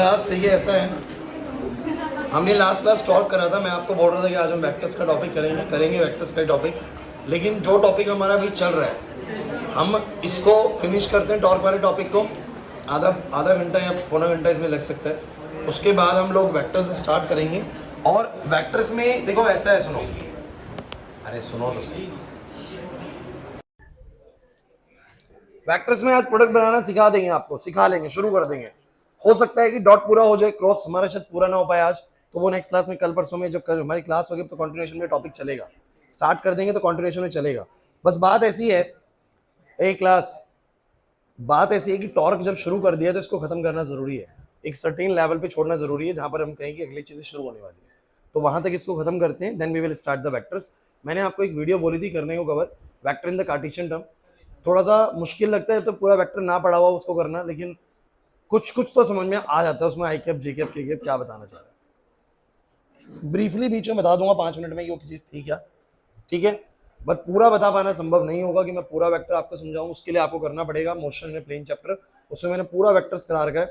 Class देखिए ऐसा है, हमने लास्ट क्लास टॉक करा था, मैं आपको बोल रहा था कि आज हम वेक्टर्स का टॉपिक करेंगे वेक्टर्स का टॉपिक। लेकिन जो टॉपिक हमारा अभी चल रहा है हम इसको फिनिश करते हैं, टॉर्क वाले टॉपिक को आधा घंटा या पौना घंटा इसमें लग सकता है। उसके बाद हम लोग वेक्टर्स स्टार्ट करेंगे। और वेक्टर्स में देखो ऐसा है, सुनो, अरे सुनो तो सही। वेक्टर्स में आज प्रोडक्ट बनाना सिखा देंगे, आपको सिखा लेंगे, शुरू कर देंगे। हो सकता है कि डॉट पूरा हो जाए, क्रॉस हमारा शायद पूरा ना हो पाए आज, तो वो नेक्स्ट क्लास में कल परसों में जब हमारी क्लास होगी तो कंटिन्यूएशन में टॉपिक चलेगा। स्टार्ट कर देंगे तो कंटिन्यूएशन में चलेगा। बस बात ऐसी है बात ऐसी है कि टॉर्क जब शुरू कर दिया तो इसको खत्म करना जरूरी है, एक सर्टेन लेवल पे छोड़ना जरूरी है जहां पर हम कहें कि अगली चीजें शुरू होने वाली है। तो वहां तक इसको खत्म करते हैं, then we will start the vectors. मैंने आपको एक वीडियो बोली थी करने को cover, vector in the Cartesian term. थोड़ा सा मुश्किल लगता है तो पूरा वेक्टर ना पढ़ा हुआ उसको करना, लेकिन कुछ तो समझ में आ जाता है उसमें, आई कैप जे कैप के कैप क्या बताना चाह रहा है। ब्रीफली बीच में बता दूंगा 5 मिनट में कि वो चीज थी क्या, ठीक है। बट पूरा बता पाना संभव नहीं होगा कि मैं पूरा वेक्टर आपको समझाऊं, उसके लिए आपको करना पड़ेगा मोशन में प्लेन चैप्टर, उसमें मैंने पूरा वेक्टर्स करा रखा है।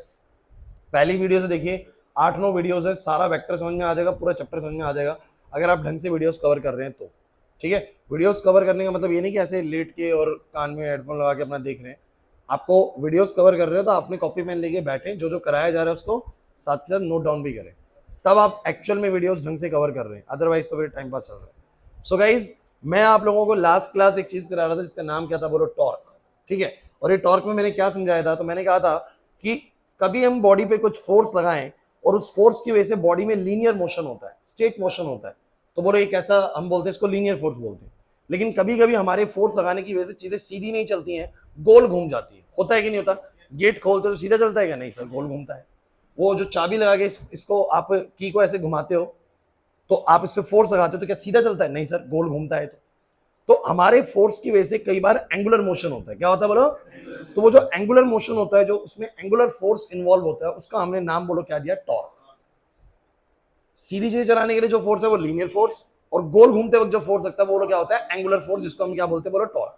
पहली वीडियो से देखिए 8-9 वीडियोस है, सारा वेक्टर समझ में आ जाएगा, पूरा चैप्टर समझ में आ जाएगा अगर आप ढंग से वीडियोस कवर कर रहे हैं तो, ठीक है। वीडियोस कवर करने का मतलब ये नहीं कि ऐसे लेट के और कान में हेडफोन लगा के अपना देख रहे हैं। आपको वीडियोस कवर कर रहे हो तो आपने कॉपी पेन लेके बैठे, जो कराया जा रहा है उसको साथ के साथ नोट डाउन भी करें, तब आप एक्चुअल में वीडियोस ढंग से कवर कर रहे हैं, अदरवाइज तो फिर टाइम पास चल रहा है। सो गाइज, मैं आप लोगों को लास्ट क्लास एक चीज करा रहा था जिसका नाम क्या था, बोलो टॉर्क, ठीक है। और ये टॉर्क में मैंने क्या समझाया था, तो मैंने कहा था कि कभी हम बॉडी पे कुछ फोर्स लगाएं और उस फोर्स की वजह से बॉडी में लीनियर मोशन होता है, स्ट्रेट मोशन होता है, तो बोलो एक ऐसा हम बोलते हैं, इसको लीनियर फोर्स बोलते हैं। लेकिन कभी कभी हमारे फोर्स लगाने की वजह से चीजें सीधी नहीं चलती हैं, गोल घूम जाती है, होता है कि नहीं होता। गेट खोलते तो सीधा चलता है क्या, नहीं सर, गोल घूमता है। वो जो चाबी लगा के इसको आप की को ऐसे घुमाते हो तो आप इस पे फोर्स लगाते हो तो क्या सीधा चलता है, नहीं सर, गोल घूमता है। तो हमारे फोर्स की वजह से कई बार एंगुलर मोशन होता है, क्या होता है बोलो। तो वो जो एंगुलर मोशन होता है, जो उसमें एंगुलर फोर्स इन्वॉल्व होता है, उसका हमने नाम बोलो क्या दिया, टॉर्क। सीधी चीजें चलाने के लिए जो फोर्स है वो लीनियर फोर्स, और गोल घूमते वक्त जो फोर्स लगता है वो क्या होता है, एंगुलर फोर्स, जिसको हम क्या बोलते हैं, बोलो टॉर्क।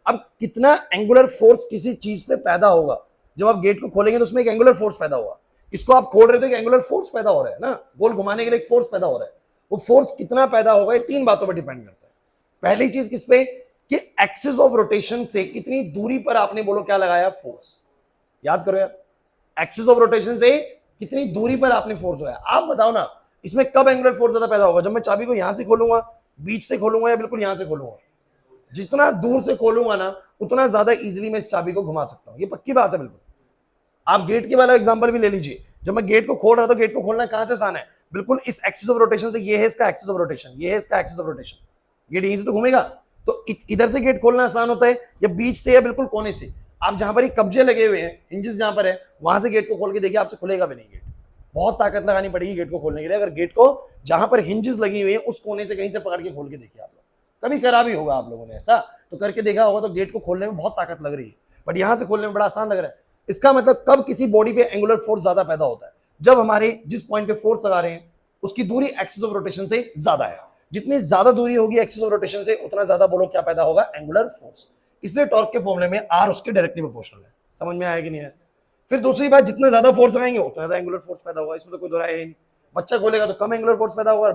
अब कितना एंगुलर फोर्स किसी चीज पे पैदा होगा, जब आप गेट को खोलेंगे तो उसमें एक एंगुलर फोर्स पैदा होगा। इसको आप खोल रहे थे, एंगुलर फोर्स पैदा हो रहा है ना, गोल घुमाने के लिए एक फोर्स पैदा हो रहा है। वो फोर्स कितना पैदा होगा, ये 3 बातों पर डिपेंड करता है। पहली चीज किस पे, कि एक्सिस ऑफ रोटेशन से कितनी दूरी पर आपने बोलो क्या लगाया, फोर्स। याद करो यार, एक्सिस ऑफ रोटेशन से कितनी दूरी पर आपने फोर्स लगाया। आप बताओ ना, इसमें कब एंगुलर फोर्स ज्यादा पैदा होगा, जब मैं चाबी को यहां से खोलूंगा, बीच से खोलूंगा, या बिल्कुल यहां से खोलूंगा। जितना दूर से खोलूंगा ना, उतना ज्यादा इजीली मैं इस चाबी को घुमा सकता हूं, ये पक्की बात है बिल्कुल। आप गेट के वाला एग्जांपल भी ले लीजिए, जब मैं गेट को खोल रहा था, गेट को खोलना कहां से आसान है, बिल्कुल इस एक्सिस ऑफ रोटेशन से। ये है इसका एक्सिस ऑफ रोटेशन, ये है इसका एक्सिस ऑफ रोटेशन, गेट यहीं से तो घूमेगा, तो इधर से गेट खोलना आसान होता है, या बीच से, या बिल्कुल कोने से। आप जहां पर कब्जे लगे हुए हैं, हिंजेस जहां पर है, वहां से गेट को खोल के देखिए, आपसे खुलेगा भी नहीं गेट। बहुत ताकत लगानी पड़ेगी गेट को खोलने के लिए। अगर गेट को जहां पर हिंजेस लगी हुई है उस कोने से कहीं से पकड़ के खोल के देखिए, आप लोग कभी करा भी होगा, आप लोगों ने ऐसा तो करके देखा होगा, तो गेट को खोलने में बहुत ताकत लग रही है, बट यहां से खोलने में बड़ा आसान लग रहा है। इसका मतलब कब किसी बॉडी पे एंगुलर फोर्स ज्यादा पैदा होता है, जब हमारे जिस पॉइंट पे फोर्स लगा रहे हैं उसकी दूरी एक्सिस ऑफ रोटेशन से ज्यादा है। जितनी ज्यादा दूरी होगी एक्सिस ऑफ रोटेशन से, उतना ज्यादा बोलो क्या पैदा होगा, एंगुलर फोर्स। इसलिए टॉर्क के फॉर्मूले में आर उसके डायरेक्टली प्रोपोर्शनल है। समझ में आया कि नहीं है। फिर दूसरी बात, जितना ज्यादा फोर्स लगाएंगे उतना ज्यादा एंगुलर फोर्स पैदा होगा, इसमें तो कोई दोहराया ही नहीं। बच्चा खोलेगा तो कम एंगुलर फोर्स पैदा होगा,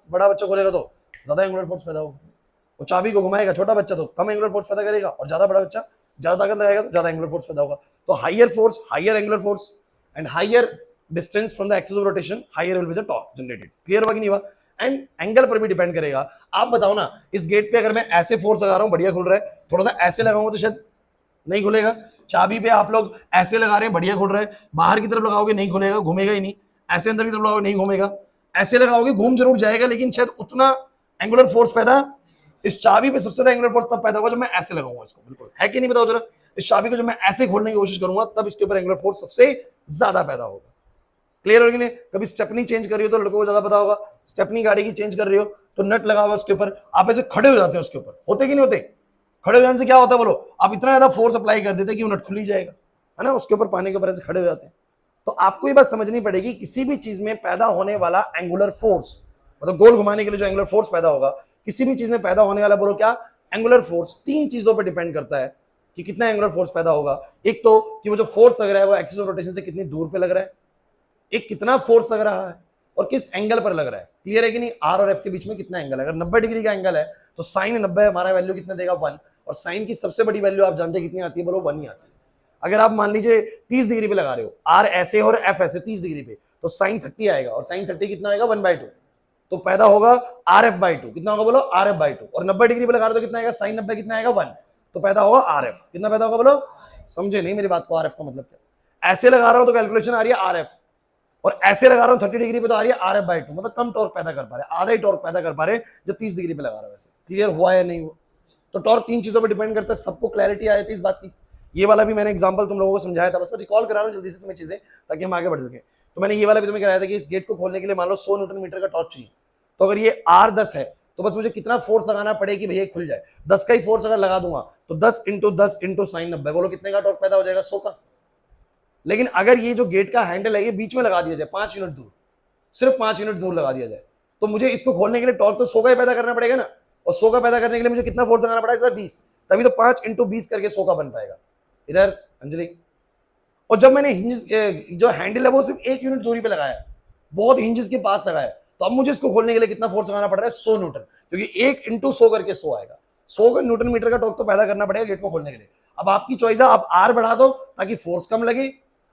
बड़ा बच्चा खोलेगा तो ज्यादा एंगुलर फोर्स पैदा होगा। वो चाबी को घुमाएगा छोटा बच्चा तो कम एंगुलर फोर्स पैदा करेगा, और ज्यादा बड़ा बच्चा ज्यादा ताकत लगाएगा तो ज्यादा एंगुलर फोर्स पैदा होगा। तो higher force, higher angular force and higher distance from the axis of rotation, higher will be the torque generated. Clear हुआ कि नहीं हुआ। एंड एंगल पर भी डिपेंड करेगा। आप बताओ ना, इस गेट पे अगर मैं ऐसे फोर्स लगा रहा हूं, बढ़िया खुल रहा है, थोड़ा सा ऐसे लगाऊंगा तो शायद नहीं खुलेगा। चाबी पे आप लोग ऐसे लगा रहे हैं, बढ़िया खुल रहा है, बाहर की तरफ लगाओगे नहीं खुलेगा, घूमेगा ही नहीं। ऐसे अंदर की तरफ लगाओगे नहीं घूमेगा, ऐसे लगाओगे घूम जरूर जाएगा, लेकिन शायद उतना एंगुलर फोर्स पैदा, इस चाबी पे सबसे ज्यादा एंगुलर फोर्स तब पैदा होगा जब मैं ऐसे लगाऊंगा इसको, बिल्कुल है कि नहीं, बताओ जरा। इस चाबी को जब मैं ऐसे खोलने की कोशिश करूंगा तब इसके ऊपर एंगुलर फोर्स सबसे ज्यादा पैदा होगा। क्लियर हो कि नहीं। कभी स्टेपनी चेंज कर रही हो तो लड़कों को ज्यादा पता होगा, स्टेपनी गाड़ी की चेंज कर रही हो तो नट लगा हुआ उसके ऊपर, आप ऐसे खड़े हो जाते हैं उसके ऊपर, होते कि नहीं होते। खड़े हो जाने से क्या होता है बोलो, आप इतना ज्यादा फोर्स अप्लाई कर देते कि वो नट खुल ही जाएगा, है ना, उसके ऊपर पानी के ऊपर ऐसे खड़े हो जाते हैं। तो आपको ये बात समझनी पड़ेगी, किसी भी चीज में पैदा होने वाला एंगुलर फोर्स, मतलब गोल घुमाने के लिए जो एंगुलर फोर्स पैदा होगा, किसी भी चीज में पैदा होने वाला बोलो क्या, एंगुलर फोर्स। 3 चीजों पर डिपेंड करता है कि कितना एंगुलर फोर्स पैदा होगा। एक तो कि वो जो फोर्स लग रहा है वो एक्सिस ऑफ रोटेशन से कितनी दूर पे लग रहा है, एक कितना फोर्स लग रहा है और किस एंगल पर लग रहा है, क्लियर है कि नहीं। आर और एफ के बीच में कितना एंगल है, अगर 90 डिग्री का एंगल है तो साइन 90 हमारा वैल्यू कितना देगा 1, और साइन की सबसे बड़ी वैल्यू आप जानते हैं कितनी आती है, बोलो 1 ही आती है। अगर आप मान लीजिए 30 डिग्री पे लगा रहे हो, आर ऐसे और एफ ऐसे 30 डिग्री पे, तो साइन 30 आएगा, और साइन 30 कितना आएगा 1/2, तो पैदा होगा आर एफ बाई टू, कितना होगा बोलो आर एफ बाई टू, और 90 डिग्री पे लगा रहे हो तो कितना आएगा साइन 90 कितना आएगा 1, तो पैदा होगा आर एफ, कितना पैदा होगा बोलो, समझे नहीं मेरी बात को, आर एफ का मतलब क्या। ऐसे लगा रहा हूं तो कैलकुलेशन आ रही है आर एफ, और ऐसे लगा रहा हूं 30 डिग्री पे तो आ रही है आर एफ बाई टू, मतलब कम टॉर्क पैदा कर पा रहे, आधा ही टॉर्क पैदा कर पा रहे जो 30 डिग्री पे लगा रहा है। वैसे क्लियर हुआ या नहीं हुआ। तो टॉर्क 3 चीजों पर डिपेंड करता है, सबको क्लैरिटी आई थी इस बात की। ये वाला भी मैंने एग्जांपल तुम लोगों को समझाया था, बस मैं रिकॉल करा रहा हूं जल्दी से तुम्हें चीजें, ताकि हम आगे बढ़ सके। तो मैंने ये वाला भी तुम्हें कराया था कि इस गेट को खोलने के लिए मान लो 100 न्यूटन मीटर का टॉर्क चाहिए, तो अगर ये आर 10 है तो बस मुझे कितना फोर्स लगाना पड़ेगा कि भैया खुल जाए, 10 का ही फोर्स अगर लगा दूंगा तो 10 इंटू 10 इंटू साइन 90, बोलो कितने का टॉर्क पैदा हो जाएगा, 100 का। लेकिन अगर ये जो गेट का हैंडल है ये बीच में लगा दिया जाए 5 यूनिट दूर, सिर्फ 5 यूनिट दूर लगा दिया जाए, तो मुझे इसको खोलने के लिए टॉर्क तो 100 का ही पैदा करना पड़ेगा ना, और 100 का पैदा करने के लिए मुझे कितना फोर्स लगाना पड़ेगा, 20, तभी तो 5 इंटू 20 करके 100 का बन पाएगा। इधर अंजलि, और जब मैंने हिंजेस जो हैंडल है वो सिर्फ 1 यूनिट दूरी पे लगाया, बहुत हिंजेस के पास लगाया, तो अब मुझे इसको खोलने के लिए कितना फोर्स लगाना पड़ रहा है, 100 न्यूटन, क्योंकि 1 इंटू 100 करके 100 आएगा, 100 का न्यूटन मीटर का टॉर्क तो पैदा करना पड़ेगा गेट को खोलने के लिए। अब आपकी चॉइस है, आप आर बढ़ा दो ताकि फोर्स कम लगे,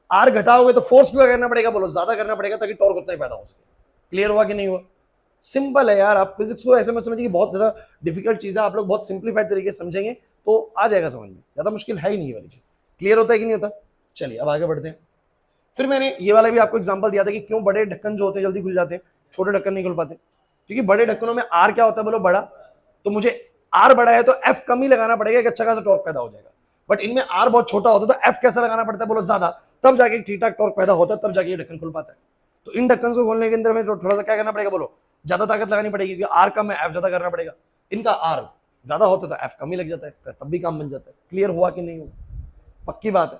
आर घटाओगे तो फोर्स क्या करना पड़ेगा, बोलो ज्यादा करना पड़ेगा ताकि टॉर्क उतना ही पैदा हो सके। क्लियर हुआ कि नहीं हुआ। सिंपल है यार, आप फिजिक्स को ऐसे मत समझिए कि बहुत ज्यादा डिफिकल्ट चीज है, आप लोग बहुत सिंप्लीफाइड तरीके से समझेंगे तो आ जाएगा समझ में, ज्यादा मुश्किल है ही नहीं वाली चीज। क्लियर होता है कि नहीं होता। चलिए अब आगे बढ़ते हैं। फिर मैंने ये वाला भी आपको एग्जांपल दिया था कि क्यों बड़े ढक्कन जो होते हैं जल्दी खुल जाते हैं, छोटे ढक्कन नहीं खुल पाते, क्योंकि बड़े ढक्कनों में आर क्या होता है बोलो बड़ा, तो मुझे आर बड़ा है तो एफ कम ही लगाना पड़ेगा कि अच्छा खासा टॉर्क पैदा हो जाएगा। बट इनमें आर बहुत छोटा होता है तो एफ कैसा लगाना पड़ता है बोलो ज्यादा, तब जाके ठीक ठाक टॉर्क पैदा होता है, तब जाके ये ढक्कन खुल पाता है। तो इन ढक्कन को खोलने के अंदर में थोड़ा सा क्या करना पड़ेगा बोलो, ज्यादा ताकत लगानी पड़ेगी, क्योंकि आर कम है एफ ज्यादा करना पड़ेगा। इनका आर ज्यादा होता है तो एफ कम ही लग जाता है, तब भी काम बन जाता है। क्लियर हुआ कि नहीं हुआ, पक्की बात है।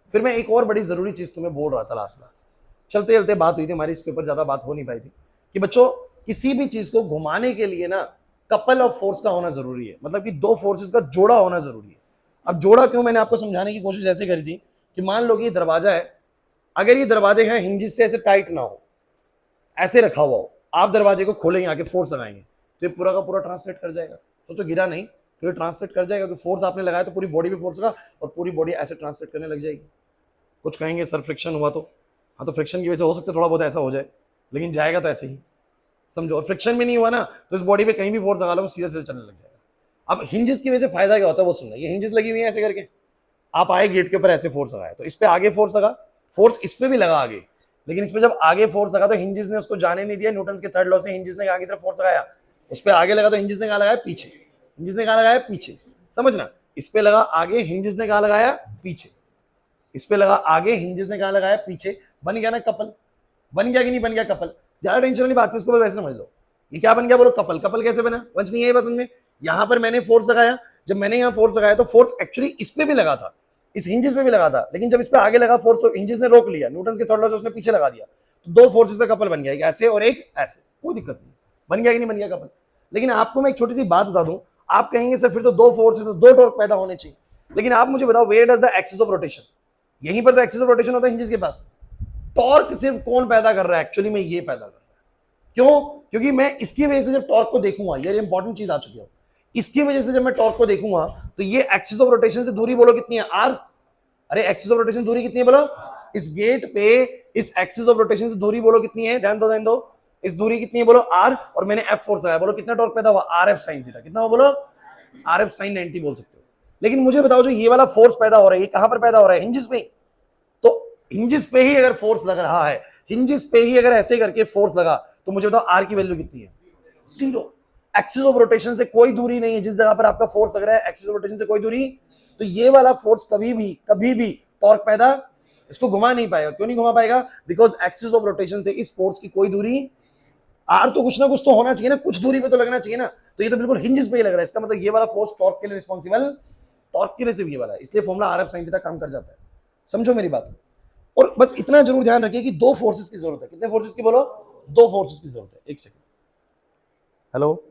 फिर मैं एक और बड़ी जरूरी चीज तुम्हें बोल रहा था लास्ट क्लास, चलते चलते बात हुई थी हमारी, इसके ऊपर ज्यादा बात हो नहीं पाई थी, कि बच्चों किसी भी चीज को घुमाने के लिए ना कपल ऑफ फोर्स का होना जरूरी है, मतलब कि दो फोर्सेस का जोड़ा होना जरूरी है। अब जोड़ा क्यों, मैंने आपको समझाने की कोशिश ऐसे करी थी कि मान लो कि ये दरवाजा है, अगर ये दरवाजे हैं हिंजिस से ऐसे टाइट ना हो, ऐसे रखा हुआ हो, आप दरवाजे को खोलेंगे आके फोर्स लगाएंगे तो ये पूरा का पूरा ट्रांसलेट कर जाएगा। सोचो गिरा नहीं तो ये ट्रांसलेट कर जाएगा, क्योंकि फोर्स आपने लगाया तो पूरी बॉडी पे फोर्स लगा और पूरी बॉडी ऐसे ट्रांसलेट करने लग जाएगी। कुछ कहेंगे सर फ्रिक्शन हुआ तो, हाँ तो फ्रिक्शन की वजह से हो सकता है थोड़ा बहुत ऐसा हो जाए, लेकिन जाएगा तो ऐसे ही समझो। और फ्रिक्शन भी नहीं हुआ ना तो इस बॉडी पे कहीं भी फोर्स लगा लो सीधे सीधे चलने लग जाएगा। अब हिंजेस की वजह से फायदा क्या होता है वो सुनना, ये हिंजेस लगी हुई है ऐसे करके, आप आए गेट के ऊपर ऐसे फोर्स लगाया तो इस पे आगे फोर्स लगा, फोर्स इस पे भी लगा आगे, लेकिन इस पे जब आगे फोर्स लगा तो हिंजेस ने उसको जाने नहीं दिया, न्यूटन के थर्ड लॉ से हिंजेस ने आगे तरफ फोर्स लगाया, उस पे आगे लगा तो हिंजेस ने कहा लगाया पीछे, हिंजेस ने कहा लगाया पीछे, समझना। इस पे लगा आगे, हिंजेस ने कहा लगाया पीछे, इस पे लगा आगे, हिंजेस ने कहा लगाया पीछे, बन गया ना कपल, बन गया कि नहीं बन गया कपल। ज्यादा टेंशन वाली बात नहीं, उसको वैसे समझ लो ये क्या बन गया बोलो कपल। कपल कैसे बना वंश नहीं है बस में, यहां पर मैंने फोर्स लगाया, जब मैंने यहाँ फोर्स लगाया तो फोर्स एक्चुअली इस पे भी लगा था, इस हिंजेस पे भी लगा था, लेकिन जब इस पे आगे लगा फोर्स तो हिंजेस ने रोक लिया, न्यूटन के थर्ड लॉ से उसने पीछे लगा दिया, तो दो फोर्सेस का कपल बन गया, एक ऐसे और एक ऐसे, कोई दिक्कत नहीं, बन गया कि नहीं बन गया कपल। लेकिन आपको मैं एक छोटी सी बात बता दूं, आप कहेंगे सर फिर तो दो फोर्सेस तो दो टॉर्क पैदा होने चाहिए, लेकिन आप मुझे बताओ where does the axis of rotation, यहीं पर तो एक्सिस ऑफ रोटेशन होता है हिंजेस के पास, टॉर्क सिर्फ कौन पैदा कर रहा है, एक्चुअली में ये पैदा कर रहा है। क्यों, क्योंकि मैं इसकी वजह से जब टॉर्क को देखूंगा, ये इंपॉर्टेंट चीज आ चुकी है, इसकी वजह से जब मैं टॉर्क को देखूंगा तो ये एक्सिस ऑफ रोटेशन से दूरी बोलो कितनी है आर, अरे एक्सिस ऑफ रोटेशन दूरी कितनी है बोलो, इस गेट पे इस एक्सिस ऑफ रोटेशन से दूरी बोलो कितनी है, ध्यान दो, इस दूरी कितनी है बोलो आर, और मैंने एफ फोर्स लगाया, बोलो कितना टॉर्क पैदा हुआ, आर एफ साइन थीटा, कितना हुआ बोलो, आर एफ साइन 90 बोल सकते हो। लेकिन मुझे बताओ जो ये वाला फोर्स पैदा हो रहा है ये कहां पर पैदा हो रहा है, हिंजेस पे, तो हिंजेस पे ही अगर फोर्स लग रहा है, हिंजेस पे ही अगर ऐसे करके फोर्स लगा तो मुझे बताओ आर की वैल्यू कितनी है, जीरो। एक्सिस ऑफ रोटेशन से कोई दूरी नहीं है, जिस जगह पर आपका फोर्स लग रहा है एक्सिस ऑफ रोटेशन से कोई दूरी, तो ये वाला फोर्स कभी भी टॉर्क पैदा इसको घुमा नहीं पाएगा। क्यों नहीं घुमा पाएगा, बिकॉज एक्सिस ऑफ रोटेशन से इस फोर्स की कोई दूरी, आर तो कुछ ना कुछ तो होना चाहिए ना, कुछ दूरी पे तो लगना चाहिए ना, तो ये तो बिल्कुल हिंजेस पे ही लग रहा है, इसका मतलब ये वाला फोर्स टॉर्क के लिए रिस्पॉन्सिबल, टॉर्क के लिए सिर्फ ये वाला है, इसलिए formula R F sine theta काम कर जाता है। समझो मेरी बात। और बस इतना जरूर ध्यान रखिए कि दो फोर्सेस की जरूरत है, कितने फोर्सेस की बोलो, दो फोर्सेस की जरूरत है। एक सेकंड, हेलो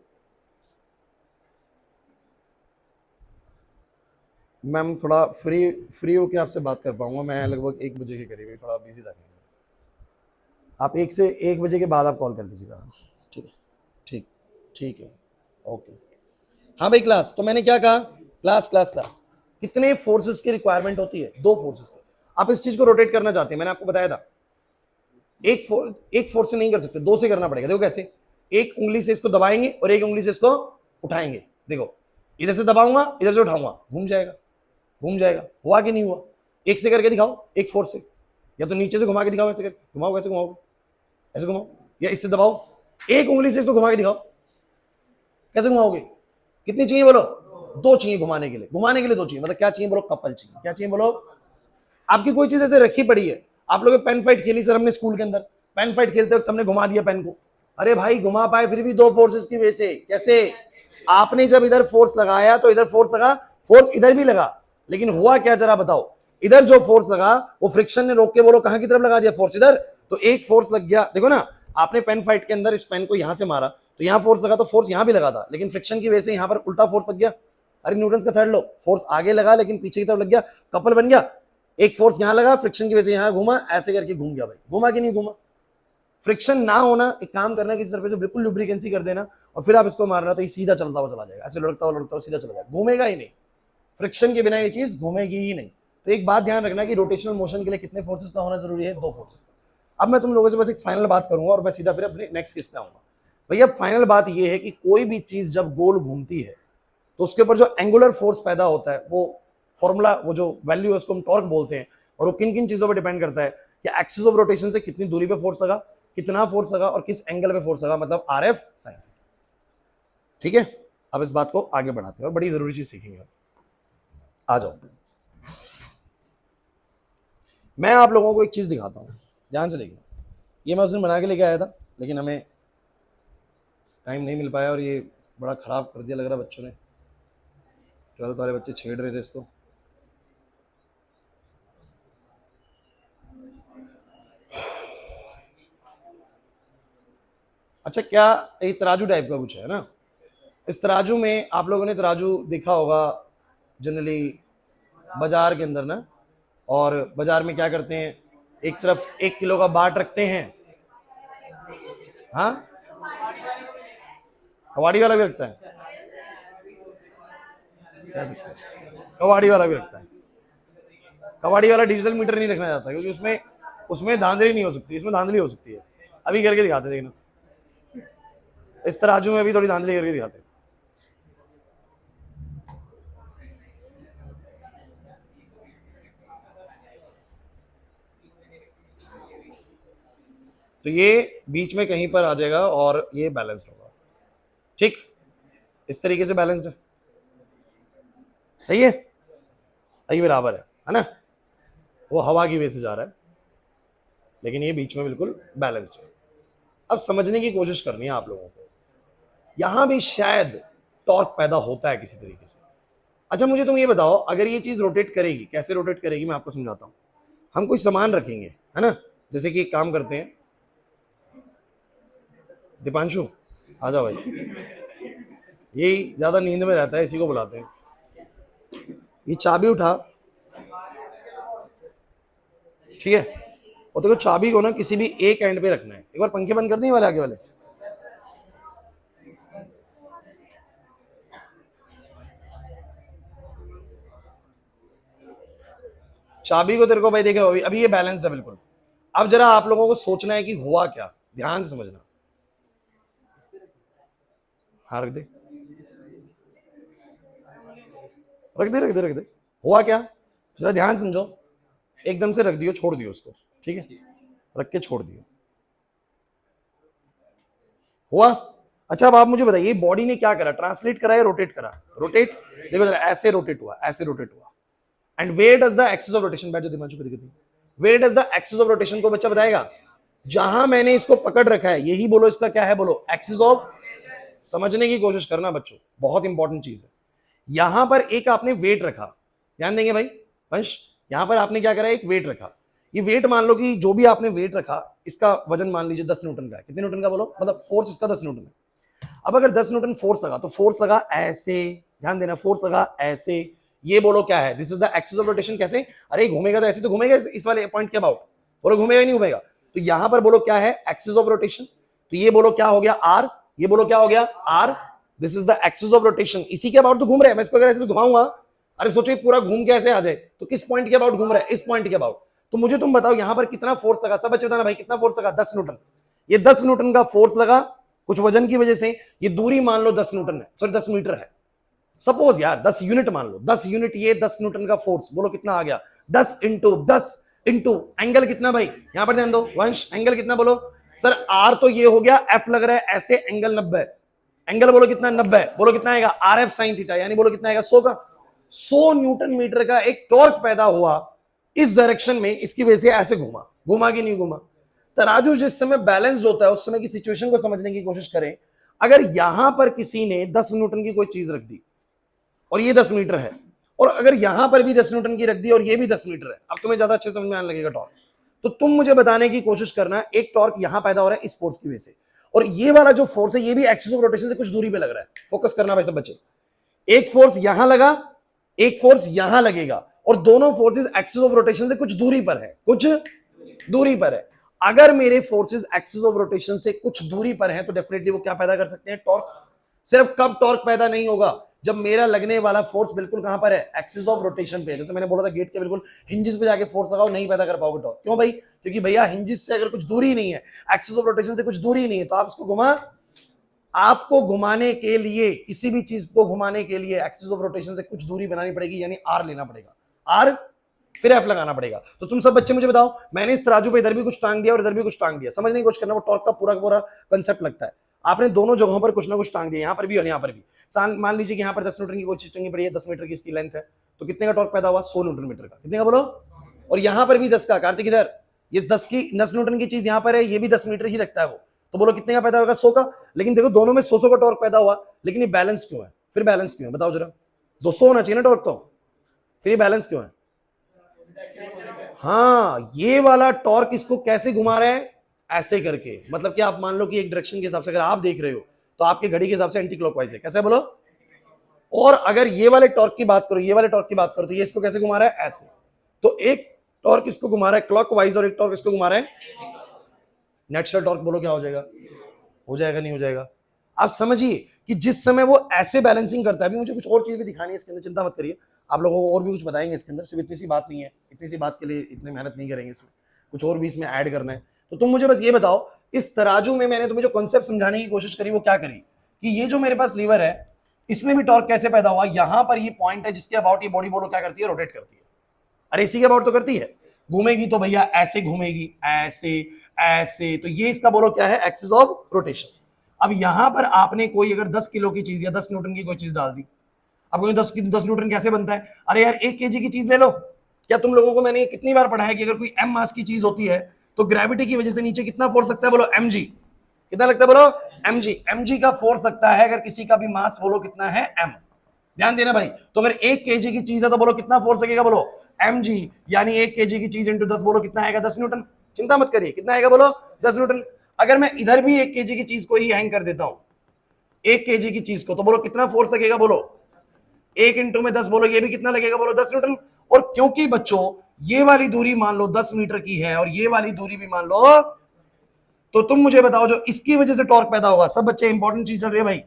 मैम, थोड़ा फ्री होके आपसे बात कर पाऊंगा मैं, लगभग 1 बजे के करीब, थोड़ा बिजी था। आप 1 से 1 बजे के बाद आप कॉल कर लीजिएगा। ठीक है, ठीक, ठीक है, ओके। हाँ भाई क्लास, तो मैंने क्या कहा, क्लास क्लास क्लास, कितने फोर्सेस की रिक्वायरमेंट होती है? 2 फोर्सेस की। आप इस चीज को रोटेट करना चाहते हैं, मैंने आपको बताया था एक फोर्स से नहीं कर सकते, 2 से करना पड़ेगा। देखो कैसे, एक उंगली से इसको दबाएंगे और एक उंगली से इसको उठाएंगे। देखो इधर से दबाऊंगा, इधर से उठाऊंगा, घूम जाएगा, घूम जाएगा। हुआ कि नहीं हुआ? एक से करके दिखाओ, एक फोर्स से, या तो नीचे से घुमा के दिखाओ, ऐसे करके घुमाओ, कैसे घुमाओगे, ऐसे घुमाओ, या इससे दबाओ, एक उंगली से इसको घुमा के दिखाओ, कैसे घुमाओगे? कितनी चाहिए बोलो? 2 चाहिए घुमाने के लिए, घुमाने के लिए 2 चाहिए, मतलब क्या चाहिए बोलो? कपल चाहिए। क्या चाहिए बोलो? आपकी कोई चीज ऐसे रखी पड़ी है, आप लोग पेन फाइट खेली सर हमने स्कूल के अंदर, पेन फाइट खेलते वक्त हमने घुमा दिया पेन को, अरे भाई घुमा पाए फिर भी 2 फोर्सेस की वजह से। कैसे? आपने जब इधर फोर्स लगाया तो इधर फोर्स लगा, फोर्स इधर भी लगा, लेकिन हुआ क्या जरा बताओ? इधर जो फोर्स लगा वो फ्रिक्शन ने रोक के बोलो कहां की तरफ लगा दिया? फोर्स इधर। तो एक फोर्स लग गया, देखो ना, आपने पेन फाइट के अंदर इस पेन को यहां से मारा तो यहां फोर्स लगा, तो फोर्स यहां भी लगा था, लेकिन फ्रिक्शन की वजह से यहां पर उल्टा फोर्स लग गया। अरे न्यूटन का थर्ड लॉ, फोर्स आगे लगा लेकिन पीछे की तरफ लग गया, कपल बन गया। एक फोर्स यहां लगा, फ्रिक्शन की वजह से यहां घूमा, ऐसे करके घूम गया। भाई घूमा कि नहीं घूमा? फ्रिक्शन ना होना, एक काम करना किसी सरफेस से बिल्कुल लुब्रिकेंसी कर देना और फिर आप इसको मारना, तो ये सीधा चलता हुआ चला जाएगा, ऐसे लुढ़कता हुआ सीधा चला जाएगा, घूमेगा ही नहीं। फ्रिक्शन के बिना ये चीज घूमेगी ही नहीं। तो एक बात ध्यान रखना कि रोटेशनल मोशन के लिए कितने फोर्सेस का होना जरूरी है? 2 फोर्सेस का। अब मैं तुम लोगों से बस एक फाइनल बात करूंगा और मैं सीधा फिर अपने नेक्स्ट केस पे आऊंगा। भैया फाइनल बात ये है कि कोई भी चीज जब गोल घूमती है तो उसके ऊपर जो एंगुलर फोर्स पैदा होता है, वो फॉर्मूला, वो जो वैल्यू है उसको हम टॉर्क बोलते हैं, और वो किन किन चीजों पर डिपेंड करता है कि एक्सिस ऑफ रोटेशन से कितनी दूरी पे फोर्स लगा, कितना फोर्स लगा और किस एंगल पे फोर्स लगा, मतलब RF sin। ठीक है, अब इस बात को आगे बढ़ाते हैं और बड़ी जरूरी चीज सीखेंगे। आ जाओ, मैं आप लोगों को एक चीज दिखाता हूं, ध्यान से देखना। ये मैं उस दिन बना के लेके आया था, लेकिन हमें टाइम नहीं मिल पाया और ये बड़ा खराब कर दिया लग रहा बच्चों ने। 12th वाले बच्चे छेड़ रहे थे इसको। अच्छा, क्या ये तराजू टाइप का कुछ है ना? इस तराजू में आप लोगों ने तराजू देखा होगा जनरली बाजार के अंदर ना, और बाजार में क्या करते हैं, एक तरफ 1 किलो का बाट रखते हैं। हाँ, कबाड़ी वाला भी रखता है, कह सकते हैं कबाड़ी वाला भी रखता है। कबाड़ी वाला डिजिटल मीटर नहीं रखना चाहता क्योंकि उसमें उसमें धांधली नहीं हो सकती, इसमें धांधली हो सकती है। अभी करके दिखाते, देखना इस तराजू में अभी थोड़ी धांधली करके दिखाते। तो ये बीच में कहीं पर आ जाएगा और ये बैलेंस्ड होगा। ठीक, इस तरीके से बैलेंस्ड है, सही है, सही बराबर है ना? वो हवा की वजह से जा रहा है, लेकिन ये बीच में बिल्कुल बैलेंस्ड है। अब समझने की कोशिश करनी है आप लोगों को, यहां भी शायद टॉर्क पैदा होता है किसी तरीके से। अच्छा मुझे तुम ये बताओ, अगर ये चीज रोटेट करेगी, कैसे रोटेट करेगी मैं आपको समझाता हूं। हम कोई सामान रखेंगे, है ना, जैसे कि एक काम करते हैं, दीपांशु आ जाओ भाई, यही ज्यादा नींद में रहता है, इसी को बुलाते हैं। ये चाबी उठा, ठीक है, और देखो चाबी को ना किसी भी एक एंड पे रखना है। एक बार पंखे बंद कर दें वाले, आगे वाले। चाबी को तेरे को भाई देखो, अभी ये बैलेंस है बिल्कुल। अब जरा आप लोगों को सोचना है कि हुआ क्या, ध्यान से समझना। हाँ रख दे, रख दे, रख दे, रख दे। हुआ क्या जरा ध्यान समझो, एकदम से रख दियो, छोड़ दियो उसको, ठीक है, रख के छोड़ दियो। हुआ? अच्छा अब आप मुझे बताइए बॉडी ने क्या करा, ट्रांसलेट करा या रोटेट करा? रोटेट। देखो जरा, ऐसे रोटेट हुआ, ऐसे रोटेट हुआ। And where does the axis of rotation, बैठ जो दिमाग को दिक्कत नहीं, where does the axis of rotation को बच्चा बताएगा। जहां मैंने इसको पकड़ रखा है यही बोलो, इसका क्या है बोलो, एक्सिस ऑफ। समझने की कोशिश करना बच्चों, बहुत इंपॉर्टेंट चीज है। यहां पर एक आपने वेट रखा, ध्यान देंगे भाई वंश, यहां पर आपने क्या करा, एक वेट रखा। ये वेट मान लो कि जो भी आपने वेट रखा, इसका वजन मान लीजिए 10 न्यूटन का है। कितने न्यूटन का बोलो, मतलब फोर्स इसका 10 न्यूटन है। अब अगर 10 न्यूटन फोर्स लगा तो फोर्स लगा ऐसे, ध्यान देना, फोर्स लगा ऐसे, ये बोलो क्या है, this is the axis of rotation. कैसे? अरे घूमेगा तो ऐसे तो घूमेगा, इस वाले पॉइंट के अबाउट, बोलो घूमेगा नहीं घूमेगा? तो तो यहां पर बोलो क्या है, एक्सिस ऑफ रोटेशन। तो ये बोलो क्या हो गया, आर, ये बोलो क्या हो गया, R, this is the axis of rotation. इसी के अबाउट तो घूम रहे हैं। मैं इसको अगर ऐसे घुमाऊंगा, अरे सोचो पूरा घूम के ऐसे आ जाए, तो किस पॉइंट के अबाउट घूम रहा है, इस पॉइंट के अबाउट। तो मुझे तुम बताओ यहां पर कितना फोर्स लगा, सब बच्चे बताना भाई कितना फोर्स लगा, 10 न्यूटन। ये 10 न्यूटन का फोर्स लगा कुछ वजन की वजह से। ये दूरी मान लो 10 न्यूटन है, सॉरी 10 मीटर है, सपोज यार 10 यूनिट मान लो, 10 यूनिट, ये 10 न्यूटन का फोर्स, बोलो कितना आ गया, 10 इंटू 10 इंटू एंगल कितना भाई, यहां पर ध्यान दो वंश, एंगल कितना बोलो सर, आर तो ये हो गया, एफ लग रहा है ऐसे, एंगल 90, एंगल बोलो कितना 90, बोलो कितना आएगा आर एफ साइन थीटा, यानी बोलो कितना आएगा 100 का, 100 न्यूटन मीटर का एक टॉर्क पैदा हुआ इस डायरेक्शन में, इसकी वजह से ऐसे घुमा, घुमा कि नहीं घुमा। तराजू जिस समय बैलेंस होता है उस समय की सिचुएशन को समझने की कोशिश करें। अगर यहां पर किसी ने 10 न्यूटन की कोई चीज रख दी और ये 10 मीटर है, और अगर यहां पर भी 10 न्यूटन की रख दी और ये भी 10 मीटर है, अब तुम्हें ज्यादा अच्छे समझ में आने लगेगा टॉर्क। तो तुम मुझे बताने की कोशिश करना, एक टॉर्क यहां पैदा हो रहा है इस फोर्स की वजह से, और ये वाला जो फोर्स है ये भी एक्सिस ऑफ रोटेशन से कुछ दूरी पे लग रहा है। फोकस करना भाई सब बच्चे, एक फोर्स यहां लगा, एक फोर्स यहां लगेगा, और दोनों फोर्सेस एक्सिस ऑफ रोटेशन से कुछ दूरी पर है, कुछ दूरी पर है। अगर मेरे फोर्सेस एक्सिस ऑफ रोटेशन से कुछ दूरी पर हैं तो डेफिनेटली वो क्या पैदा कर सकते हैं, टॉर्क। सिर्फ कब टॉर्क पैदा नहीं होगा, जब मेरा लगने वाला फोर्स बिल्कुल कहां पर है, एक्सिस ऑफ रोटेशन पे। जैसे मैंने बोला था गेट के बिल्कुल हिंजिस पे जाके फोर्स लगाओ, नहीं पैदा कर पाओगे टॉर्क। क्यों भाई, क्योंकि भैया हिंजिस से अगर कुछ दूरी नहीं है, एक्सिस ऑफ रोटेशन से कुछ दूरी नहीं है, तो आप इसको घुमा, आपको घुमाने के लिए, किसी भी चीज को घुमाने के लिए एक्सिस ऑफ रोटेशन से कुछ दूरी बनानी पड़ेगी, यानी आर लेना पड़ेगा, आर फिर एफ लगाना पड़ेगा। तो तुम सब बच्चे मुझे बताओ, मैंने इस तराजू पे इधर भी कुछ टांग दिया और इधर भी कुछ टांग दिया, समझने की कोशिश करना, वो टॉर्क का पूरा पूरा कंसेप्ट लगता है। आपने दोनों जगहों पर कुछ ना कुछ टांग दिया, यहां पर भी और यहां पर भी। मान लीजिए कि यहां पर 10 न्यूटन की कोई चीज टंगी पड़ी है, 10 मीटर की इसकी लेंथ है, तो कितने का टॉर्क पैदा हुआ, 100 न्यूटन मीटर का। कितने का बोलो, और यहां पर भी 10 का, कार्तिक इधर, ये 10 न्यूटन की चीज यहां पर है, ये भी 10 मीटर ही रखता है वो, तो बोलो कितने का पैदा होगा, 100 का। लेकिन देखो दोनों में 100 का टॉर्क पैदा हुआ, लेकिन ये बैलेंस क्यों है, फिर बैलेंस क्यों है बताओ जरा, 200 होना चाहिए ना टॉर्क, तो फिर ये बैलेंस क्यों है। हाँ, ये वाला टॉर्क इसको कैसे घुमा रहे हैं, ऐसे करके। मतलब कि आप मान लो कि एक डायरेक्शन के हिसाब से अगर आप देख रहे हो तो आपके घड़ी के हिसाब से एंटी क्लॉकवाइज है, कैसे बोलो। और अगर ये वाले टॉर्क की बात करो, ये वाले टॉर्क की बात करो, तो ये इसको कैसे घुमा रहा है, ऐसे। तो एक टॉर्क इसको घुमा रहा है क्लॉकवाइज और एक टॉर्क इसको घुमा रहा है, नेचुरल टॉर्क बोलो क्या हो जाएगा, हो जाएगा नहीं हो जाएगा। आप समझिए कि जिस समय वो ऐसे बैलेंसिंग करता है, अभी मुझे कुछ और चीज भी दिखानी है इसके अंदर, चिंता मत करिए, आप लोगों को और भी कुछ बताएंगे इसके अंदर, सिर्फ इतनी सी बात नहीं है, इतनी सी बात के लिए इतनी मेहनत नहीं करेंगे, इसमें कुछ और भी इसमें ऐड करना है। तो तुम मुझे बस ये बताओ, इस तराजू में मैंने तुम्हें जो कॉन्सेप्ट समझाने की कोशिश करी वो क्या करी, कि ये जो मेरे पास लीवर है इसमें भी टॉर्क कैसे पैदा हुआ। यहां पर ये पॉइंट है जिसके अबाउट ये बॉडी बोलो क्या करती है, रोटेट करती है। अरे इसी के अबाउट तो करती है, घूमेगी तो भैया ऐसे घूमेगी, ऐसे ऐसे, तो ये इसका बोलो क्या है, एक्सिस ऑफ रोटेशन। अब यहां पर आपने कोई अगर 10 किलो की चीज या 10 न्यूटन की कोई चीज डाल दी, अब कोई 10 न्यूटन कैसे बनता है, अरे यार 1 केजी की चीज ले लो। क्या तुम लोगों को मैंने कितनी बार पढ़ा है कि अगर कोई एम मास की चीज होती है तो ग्रेविटी की वजह से नीचे कितना फोर्स लगता है, बोलो mg, कितना लगता है बोलो mg, mg का फोर्स लगता है अगर किसी का भी मास बोलो कितना है m। ध्यान देना भाई, तो अगर 1 केजी की चीज है तो बोलो कितना फोर्स लगेगा, बोलो mg, यानी 1 केजी की चीज इंटू 10 बोलो कितना आएगा, 10 न्यूटन। चिंता मत करिए कितना आएगा, बोलो 10 न्यूटन। अगर मैं इधर भी 1 केजी की चीज को ही हैंग कर देता हूं, 1 केजी की चीज को, तो बोलो कितना फोर्स लगेगा, बोलो 1 इंटू में 10, बोलो ये भी कितना लगेगा, बोलो 10 न्यूटन। और क्योंकि बच्चों ये वाली दूरी मान लो 10 मीटर की है और ये वाली दूरी भी मान लो, तो तुम मुझे बताओ जो इसकी वजह से टॉर्क पैदा होगा, सब बच्चे इंपॉर्टेंट चीज चल रही है भाई,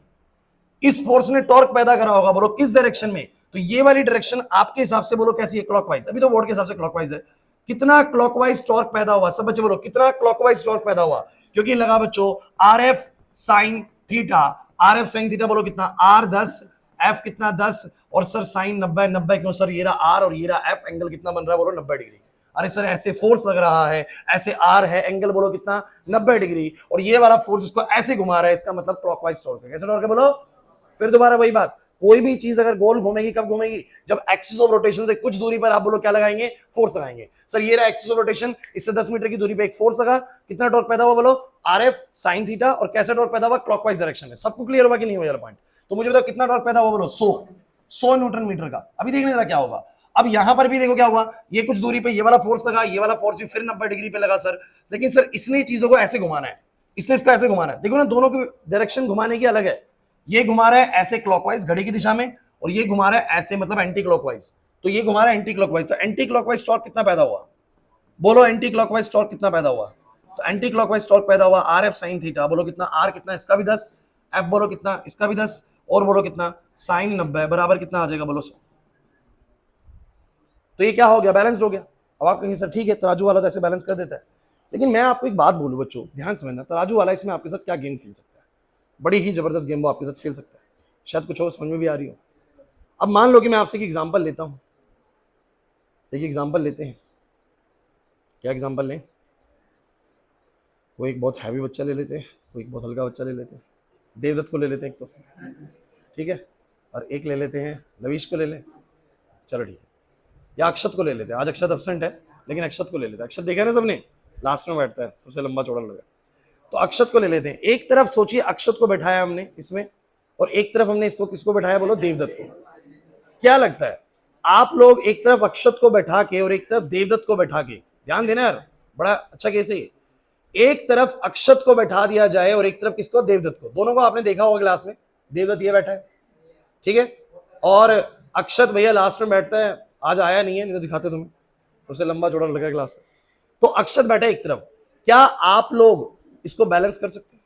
इस फोर्स ने टॉर्क पैदा करा होगा, बोलो किस डायरेक्शन में, तो ये वाली डायरेक्शन आपके हिसाब से बोलो कैसी है, क्लॉकवाइज। अभी तो बोर्ड के हिसाब से क्लॉकवाइज है। कितना क्लॉकवाइज टॉर्क पैदा हुआ, सब बच्चे बोलो कितना क्लॉकवाइज टॉर्क पैदा हुआ, क्योंकि लगा बच्चों R F sine theta, R F sine theta बोलो कितना, आर 10, एफ कितना 10, और सर साइन 90, 90 क्यों सर, ये रहा आर और ये रहा एफ, एंगल कितना बन रहा है, बोलो 90 डिग्री। अरे सर ऐसे फोर्स लग रहा है, ऐसे आर है, एंगल बोलो कितना 90 डिग्री, और ये वाला फोर्स इसको ऐसे घुमा रहा है, इसका मतलब क्लॉकवाइज टॉर्क है। कैसे टॉर्क है बोलो, फिर दोबारा वही बात, कोई भी चीज अगर गोल घूमेगी कब घूमेगी, जब एक्सिस ऑफ रोटेशन से कुछ दूरी पर आप बोलो क्या लगाएंगे, फोर्स लगाएंगे। सर ये रहा एक्सिस ऑफ रोटेशन, इससे 10 मीटर की दूरी पे एक फोर्स लगा, कितना टॉर्क पैदा हुआ बोलो, आर एफ साइन थीटा, और कैसे टॉर्क पैदा हुआ, क्लॉकवाइज डायरेक्शन में। सबको क्लियर हुआ कि नहीं हुआ पॉइंट, तो मुझे बताओ कितना टॉर्क पैदा हुआ, बोलो 100 न्यूटन मीटर का। अभी देखने जरा क्या होगा, अब यहां पर भी देखो क्या हुआ, ये कुछ दूरी पे ये वाला फोर्स लगा, ये वाला फोर्स भी फिर 90 डिग्री पे लगा सर, लेकिन सर इसने चीजों को ऐसे घुमाना है, इसने इसको ऐसे घुमाना है। देखो ना दोनों की डायरेक्शन घुमाने की अलग है, ये घुमा रहा है ऐसे क्लॉकवाइज घड़ी की दिशा में, और ये घुमा रहा है ऐसे मतलब एंटी क्लॉकवाइज, तो ये घुमा रहा है एंटी क्लॉकवाइज। तो एंटी क्लॉकवाइज टॉर्क कितना पैदा हुआ, बोलो एंटी क्लॉकवाइज टॉर्क कितना पैदा हुआ, तो एंटी क्लॉकवाइज टॉर्क पैदा हुआ आर एफ साइन थीटा, बोलो कितना, आर कितना, इसका भी 10, एफ बोलो कितना, इसका भी 10, और बोलो कितना, साइन 90 बराबर कितना आ जाएगा, बोलो 100। तो ये क्या हो गया, बैलेंस्ड हो गया। अब आप कहेंगे सर ठीक है, तराजू वाला तो ऐसे बैलेंस कर देता है, लेकिन मैं आपको एक बात बोलूं बच्चों, ध्यान समझना, तराजू वाला इसमें आपके साथ क्या गेम खेल सकता है, बड़ी ही जबरदस्त गेम वो आपके साथ खेल सकता है, शायद कुछ और समझ में भी आ रही हो। अब मान लो कि मैं आपसे एक एग्जांपल लेता हूं, देखिए एग्जांपल लेते हैं, क्या एग्जांपल लें, कोई एक बहुत हैवी बच्चा ले लेते हैं, कोई एक बहुत हल्का बच्चा ले लेते हैं, देवदत्त को ले लेते हैं एक तो, ठीक है, और एक ले लेते हैं नवीश को ले लें, चलो ठीक है, या अक्षत को ले लेते हैं, आज अक्षत एब्सेंट है लेकिन अक्षत को ले लेते हैं, अक्षत देखा ना सबने, लास्ट में बैठता है, सबसे लंबा चौड़ा लगा, तो अक्षत को ले लेते हैं। एक तरफ सोचिए अक्षत को बैठाया हमने इसमें, और एक तरफ हमने इसको किसको बैठाया, बोलो देवदत्त को। क्या लगता है आप लोग एक तरफ अक्षत को बैठा के और एक तरफ देवदत्त को बैठा के, ध्यान देना यार, बड़ा अच्छा केस है ये, एक तरफ अक्षत को बैठा दिया जाए और एक तरफ किसको, देवदत्त को, दोनों को आपने देखा होगा क्लास में, देवदत्त ये बैठा है, ठीक है, और अक्षत भैया लास्ट में बैठता है, आज आया नहीं है, नहीं तो दिखाते तुम्हें, सबसे लंबा चौड़ा लड़का क्लास में, तो अक्षत बैठा है एक तरफ, क्या आप लोग इसको बैलेंस कर सकते हैं?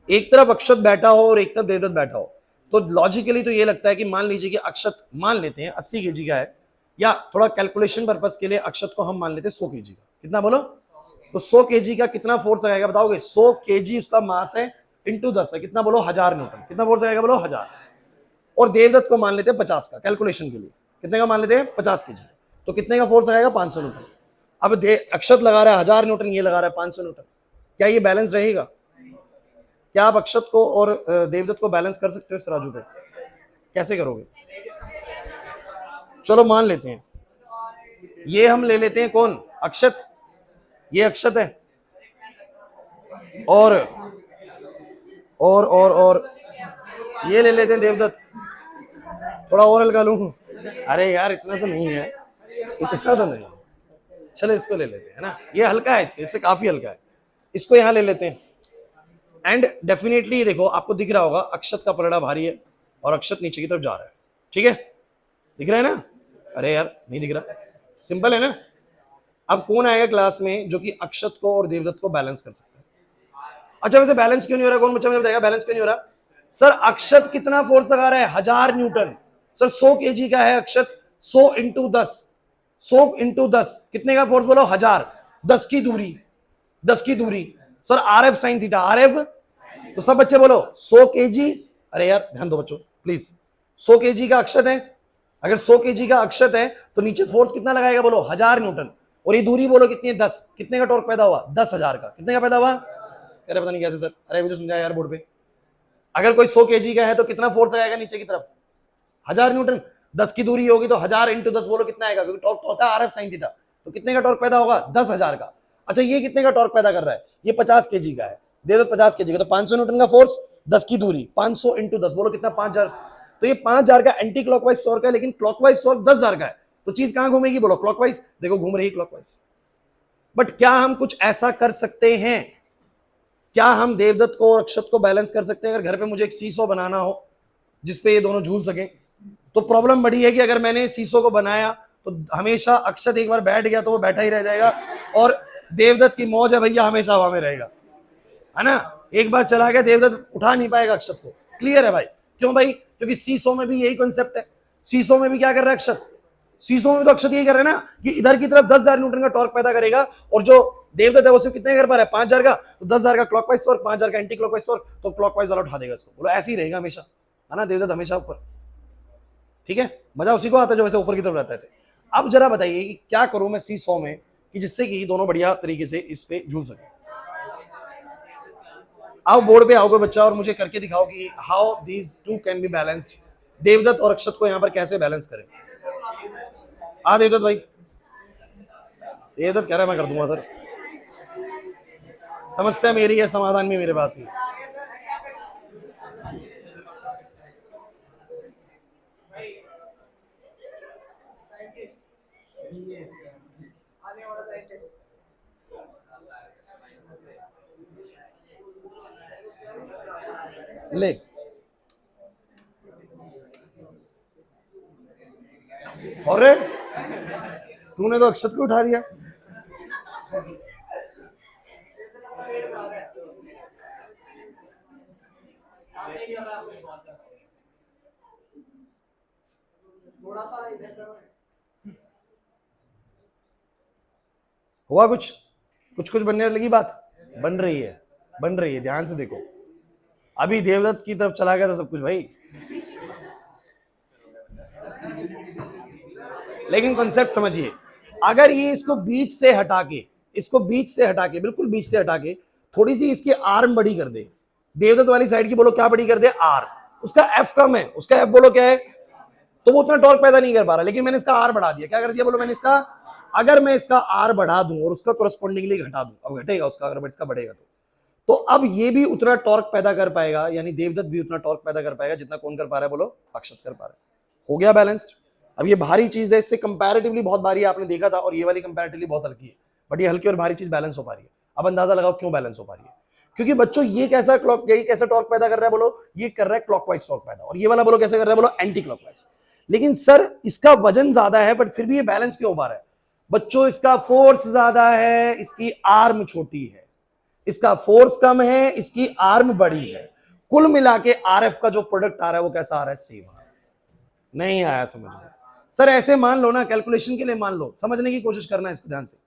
एक तरफ अक्षत बैठा हो और एक तरफ देवदत्त बैठा हो, तो लॉजिकली तो ये लगता है कि मान लीजिए कि अक्षत मान लेते हैं 80 केजी का है, या थोड़ा कैलकुलेशन पर्पस के लिए अक्षत को हम मान लेते हैं 100 केजी का, कितना बोलो, तो 100 केजी का कितना फोर्स आएगा बताओगे, 100 केजी उसका मास है इंटू 10 है, कितना बोलो 1000 न्यूटन, कितना फोर्स आएगा बोलो 1000, और देवदत्त को मान लेते हैं 50 का, कैलकुलेशन के लिए कितने का मान लेते हैं 50 केजी, तो कितने का फोर्स आएगा 500 न्यूटन। अब अक्षत लगा रहा है 1000 न्यूटन, ये लगा रहा है 500 न्यूटन, क्या ये बैलेंस रहेगा? क्या आप अक्षत को और देवदत्त को बैलेंस कर सकते हो इस राजू पे? कैसे करोगे? चलो मान लेते हैं, ये हम ले लेते हैं कौन, अक्षत, ये अक्षत है, और और ये ले लेते हैं देवदत्त, थोड़ा और हल्का लूं, अरे यार इतना तो नहीं है, इतना तो नहीं, चलो इसको ले लेते हैं ना, ये हल्का है, इससे काफी हल्का है, इसको यहां ले लेते हैं। एंड डेफिनेटली देखो आपको दिख रहा होगा अक्षत का पलड़ा भारी है और अक्षत नीचे की तरफ जा रहा है, ठीक है, दिख रहा है ना? अरे यार नहीं दिख रहा, सिंपल है ना। अब कौन आएगा क्लास में जो कि अक्षत को और देवदत्त को बैलेंस कर सकता है? अच्छा वैसे बैलेंस क्यों नहीं हो रहा, कौन बच्चा मुझे बताएगा बैलेंस क्यों नहीं हो रहा? सर अक्षत कितना फोर्स लगा रहा है, 1000 न्यूटन, सर 100 केजी का है अक्षत, 100 इंटू 10, 100 इंटू 10 कितने का फोर्स बोलो, 1000, 10 की दूरी, 10 की दूरी, sir R F sine theta, R F, तो सब बच्चे बोलो 100 केजी, अरे यार ध्यान दो बच्चों प्लीज, 100 केजी का अक्षत है, अगर 100 केजी का अक्षत है तो नीचे फोर्स कितना लगाएगा बोलो, 1000 न्यूटन, और ये दूरी बोलो कितनी है, 10, कितने का टॉर्क पैदा हुआ, 10,000 का, कितने का पैदा हुआ, अरे पता नहीं कैसे सर, अरे मुझे समझाया यार बोर्ड पे, अगर कोई 100 केजी का है तो कितना फोर्स आएगा नीचे की तरफ, 1000 न्यूटन, 10 की दूरी होगी तो 1000 इंटू 10 बोलो कितना आएगा, क्योंकि टॉर्क तो होता है आर एफ साइन थीटा, तो कितने का टॉर्क पैदा होगा, 10,000 का। अच्छा ये कितने का टॉर्क पैदा कर रहा है, ये 50 केजी का है, दे दो 50 केजी का, तो 500 न्यूटन का फोर्स, 10 की दूरी, 500 इंटू 10 बोलो कितना, 5000, तो ये 5000 का एंटी क्लॉकवाइज टॉर्क है, लेकिन क्लॉकवाइज टॉर्क 10,000 का है, तो चीज कहां घूमेगी बोलो, क्लॉकवाइज, देखो घूम रही है क्लॉकवाइज। बट क्या हम कुछ ऐसा कर सकते हैं, क्या हम देवदत्त को और अक्षत को बैलेंस कर सकते हैं? अगर घर पे मुझे एक सीसो बनाना हो जिसपे ये दोनों झूल सकें, तो प्रॉब्लम बड़ी है कि अगर मैंने सीसो को बनाया तो हमेशा अक्षत एक बार बैठ गया तो वो बैठा ही रह जाएगा, और देवदत्त की मौज है भैया हमेशा हवा में रहेगा, है ना, एक बार चला गया देवदत्त उठा नहीं पाएगा अक्षत को, क्लियर है भाई? क्यों भाई? क्योंकि सीसो में भी यही कॉन्सेप्ट है, सीसो में भी क्या कर रहा है अक्षत, सीसो में तो अक्षत यही कर रहा है ना कि इधर की तरफ 10,000 न्यूटन का टॉर्क पैदा करेगा, और जो देवदत्त है वो सिर्फ कितने कर पा रहा है, 5,000 का, तो 10,000 का क्लॉकवाइज टॉर्क, 5,000 का एंटी क्लॉकवाइज टॉर्क, तो क्लॉकवाइज वाला उठा देगा इसको, बोलो ऐसे ही रहेगा हमेशा, है ना, देवदत्त हमेशा ऊपर, ठीक है, मजा उसी को आता है जो वैसे ऊपर की तरफ रहता है ऐसे। अब जरा बताइए कि क्या करूं मैं सीसो में कि जिससे कि दोनों बढ़िया तरीके से इस पे झूल सके। आओ बोर्ड पे आओगे बच्चा और मुझे करके दिखाओ कि how these two can be balanced, Devdatt और अक्षत को यहां पर कैसे बैलेंस करें। देवदत्त भाई, देवदत्त कह रहा है मैं कर दूंगा सर, समस्या मेरी है, समाधान भी मेरे पास ही। ले अरे तूने तो अक्षत को उठा दिया, हुआ कुछ कुछ कुछ बनने लगी बात, बन रही है, बन रही है, ध्यान से देखो। अभी देवदत्त की तरफ चला गया था सब कुछ भाई, लेकिन कॉन्सेप्ट समझिए। अगर ये इसको बीच से हटा के, इसको बीच से हटा के, बिल्कुल बीच से हटा के थोड़ी सी इसकी आर्म बड़ी कर दे, देवदत्त वाली साइड की बोलो क्या बड़ी कर दे, आर, उसका एफ कम है, उसका एफ बोलो क्या है, तो वो उतना टॉर्क पैदा नहीं कर पा रहा, लेकिन मैंने इसका आर बढ़ा दिया, क्या कर दिया बोलो मैंने इसका, अगर मैं इसका आर बढ़ा दूं और उसका कोरस्पॉन्डिंगली घटा दूं, अब घटेगा उसका, अगर इसका बढ़ेगा तो अब ये भी उतना टॉर्क पैदा कर पाएगा, यानी देवदत्त भी उतना टॉर्क पैदा कर पाएगा जितना कौन कर पा रहा है बोलो, अक्षत कर पा रहा है। हो गया बैलेंस्ड। अब ये भारी चीज है, इससे कंपैरेटिवली बहुत भारी है, आपने देखा था, और ये वाली कंपैरेटिवली बहुत हल्की है, बट ये हल्की और भारी चीज बैलेंस हो पा रही है। अब अंदाजा लगाओ क्यों बैलेंस हो पा रही है, क्योंकि बच्चों ये कैसा टॉर्क पैदा कर रहा है बोलो, ये कर रहा है क्लॉकवाइज टॉर्क पैदा, और ये वाला बोलो कैसे कर रहा है बोलो, एंटी क्लॉकवाइज। लेकिन सर इसका वजन ज्यादा है बट फिर भी ये बैलेंस क्यों हो पा रहा है बच्चों, इसका फोर्स ज्यादा है, इसकी आर्म छोटी है, इसका फोर्स कम है, इसकी आर्म बड़ी है, कुल मिला के आरएफ का जो प्रोडक्ट आ रहा है वो कैसा आ रहा है, सेम आ रहा है। नहीं आया समझ में सर, ऐसे मान लो ना, कैलकुलेशन के लिए मान लो, समझने की कोशिश करना है इसको ध्यान से,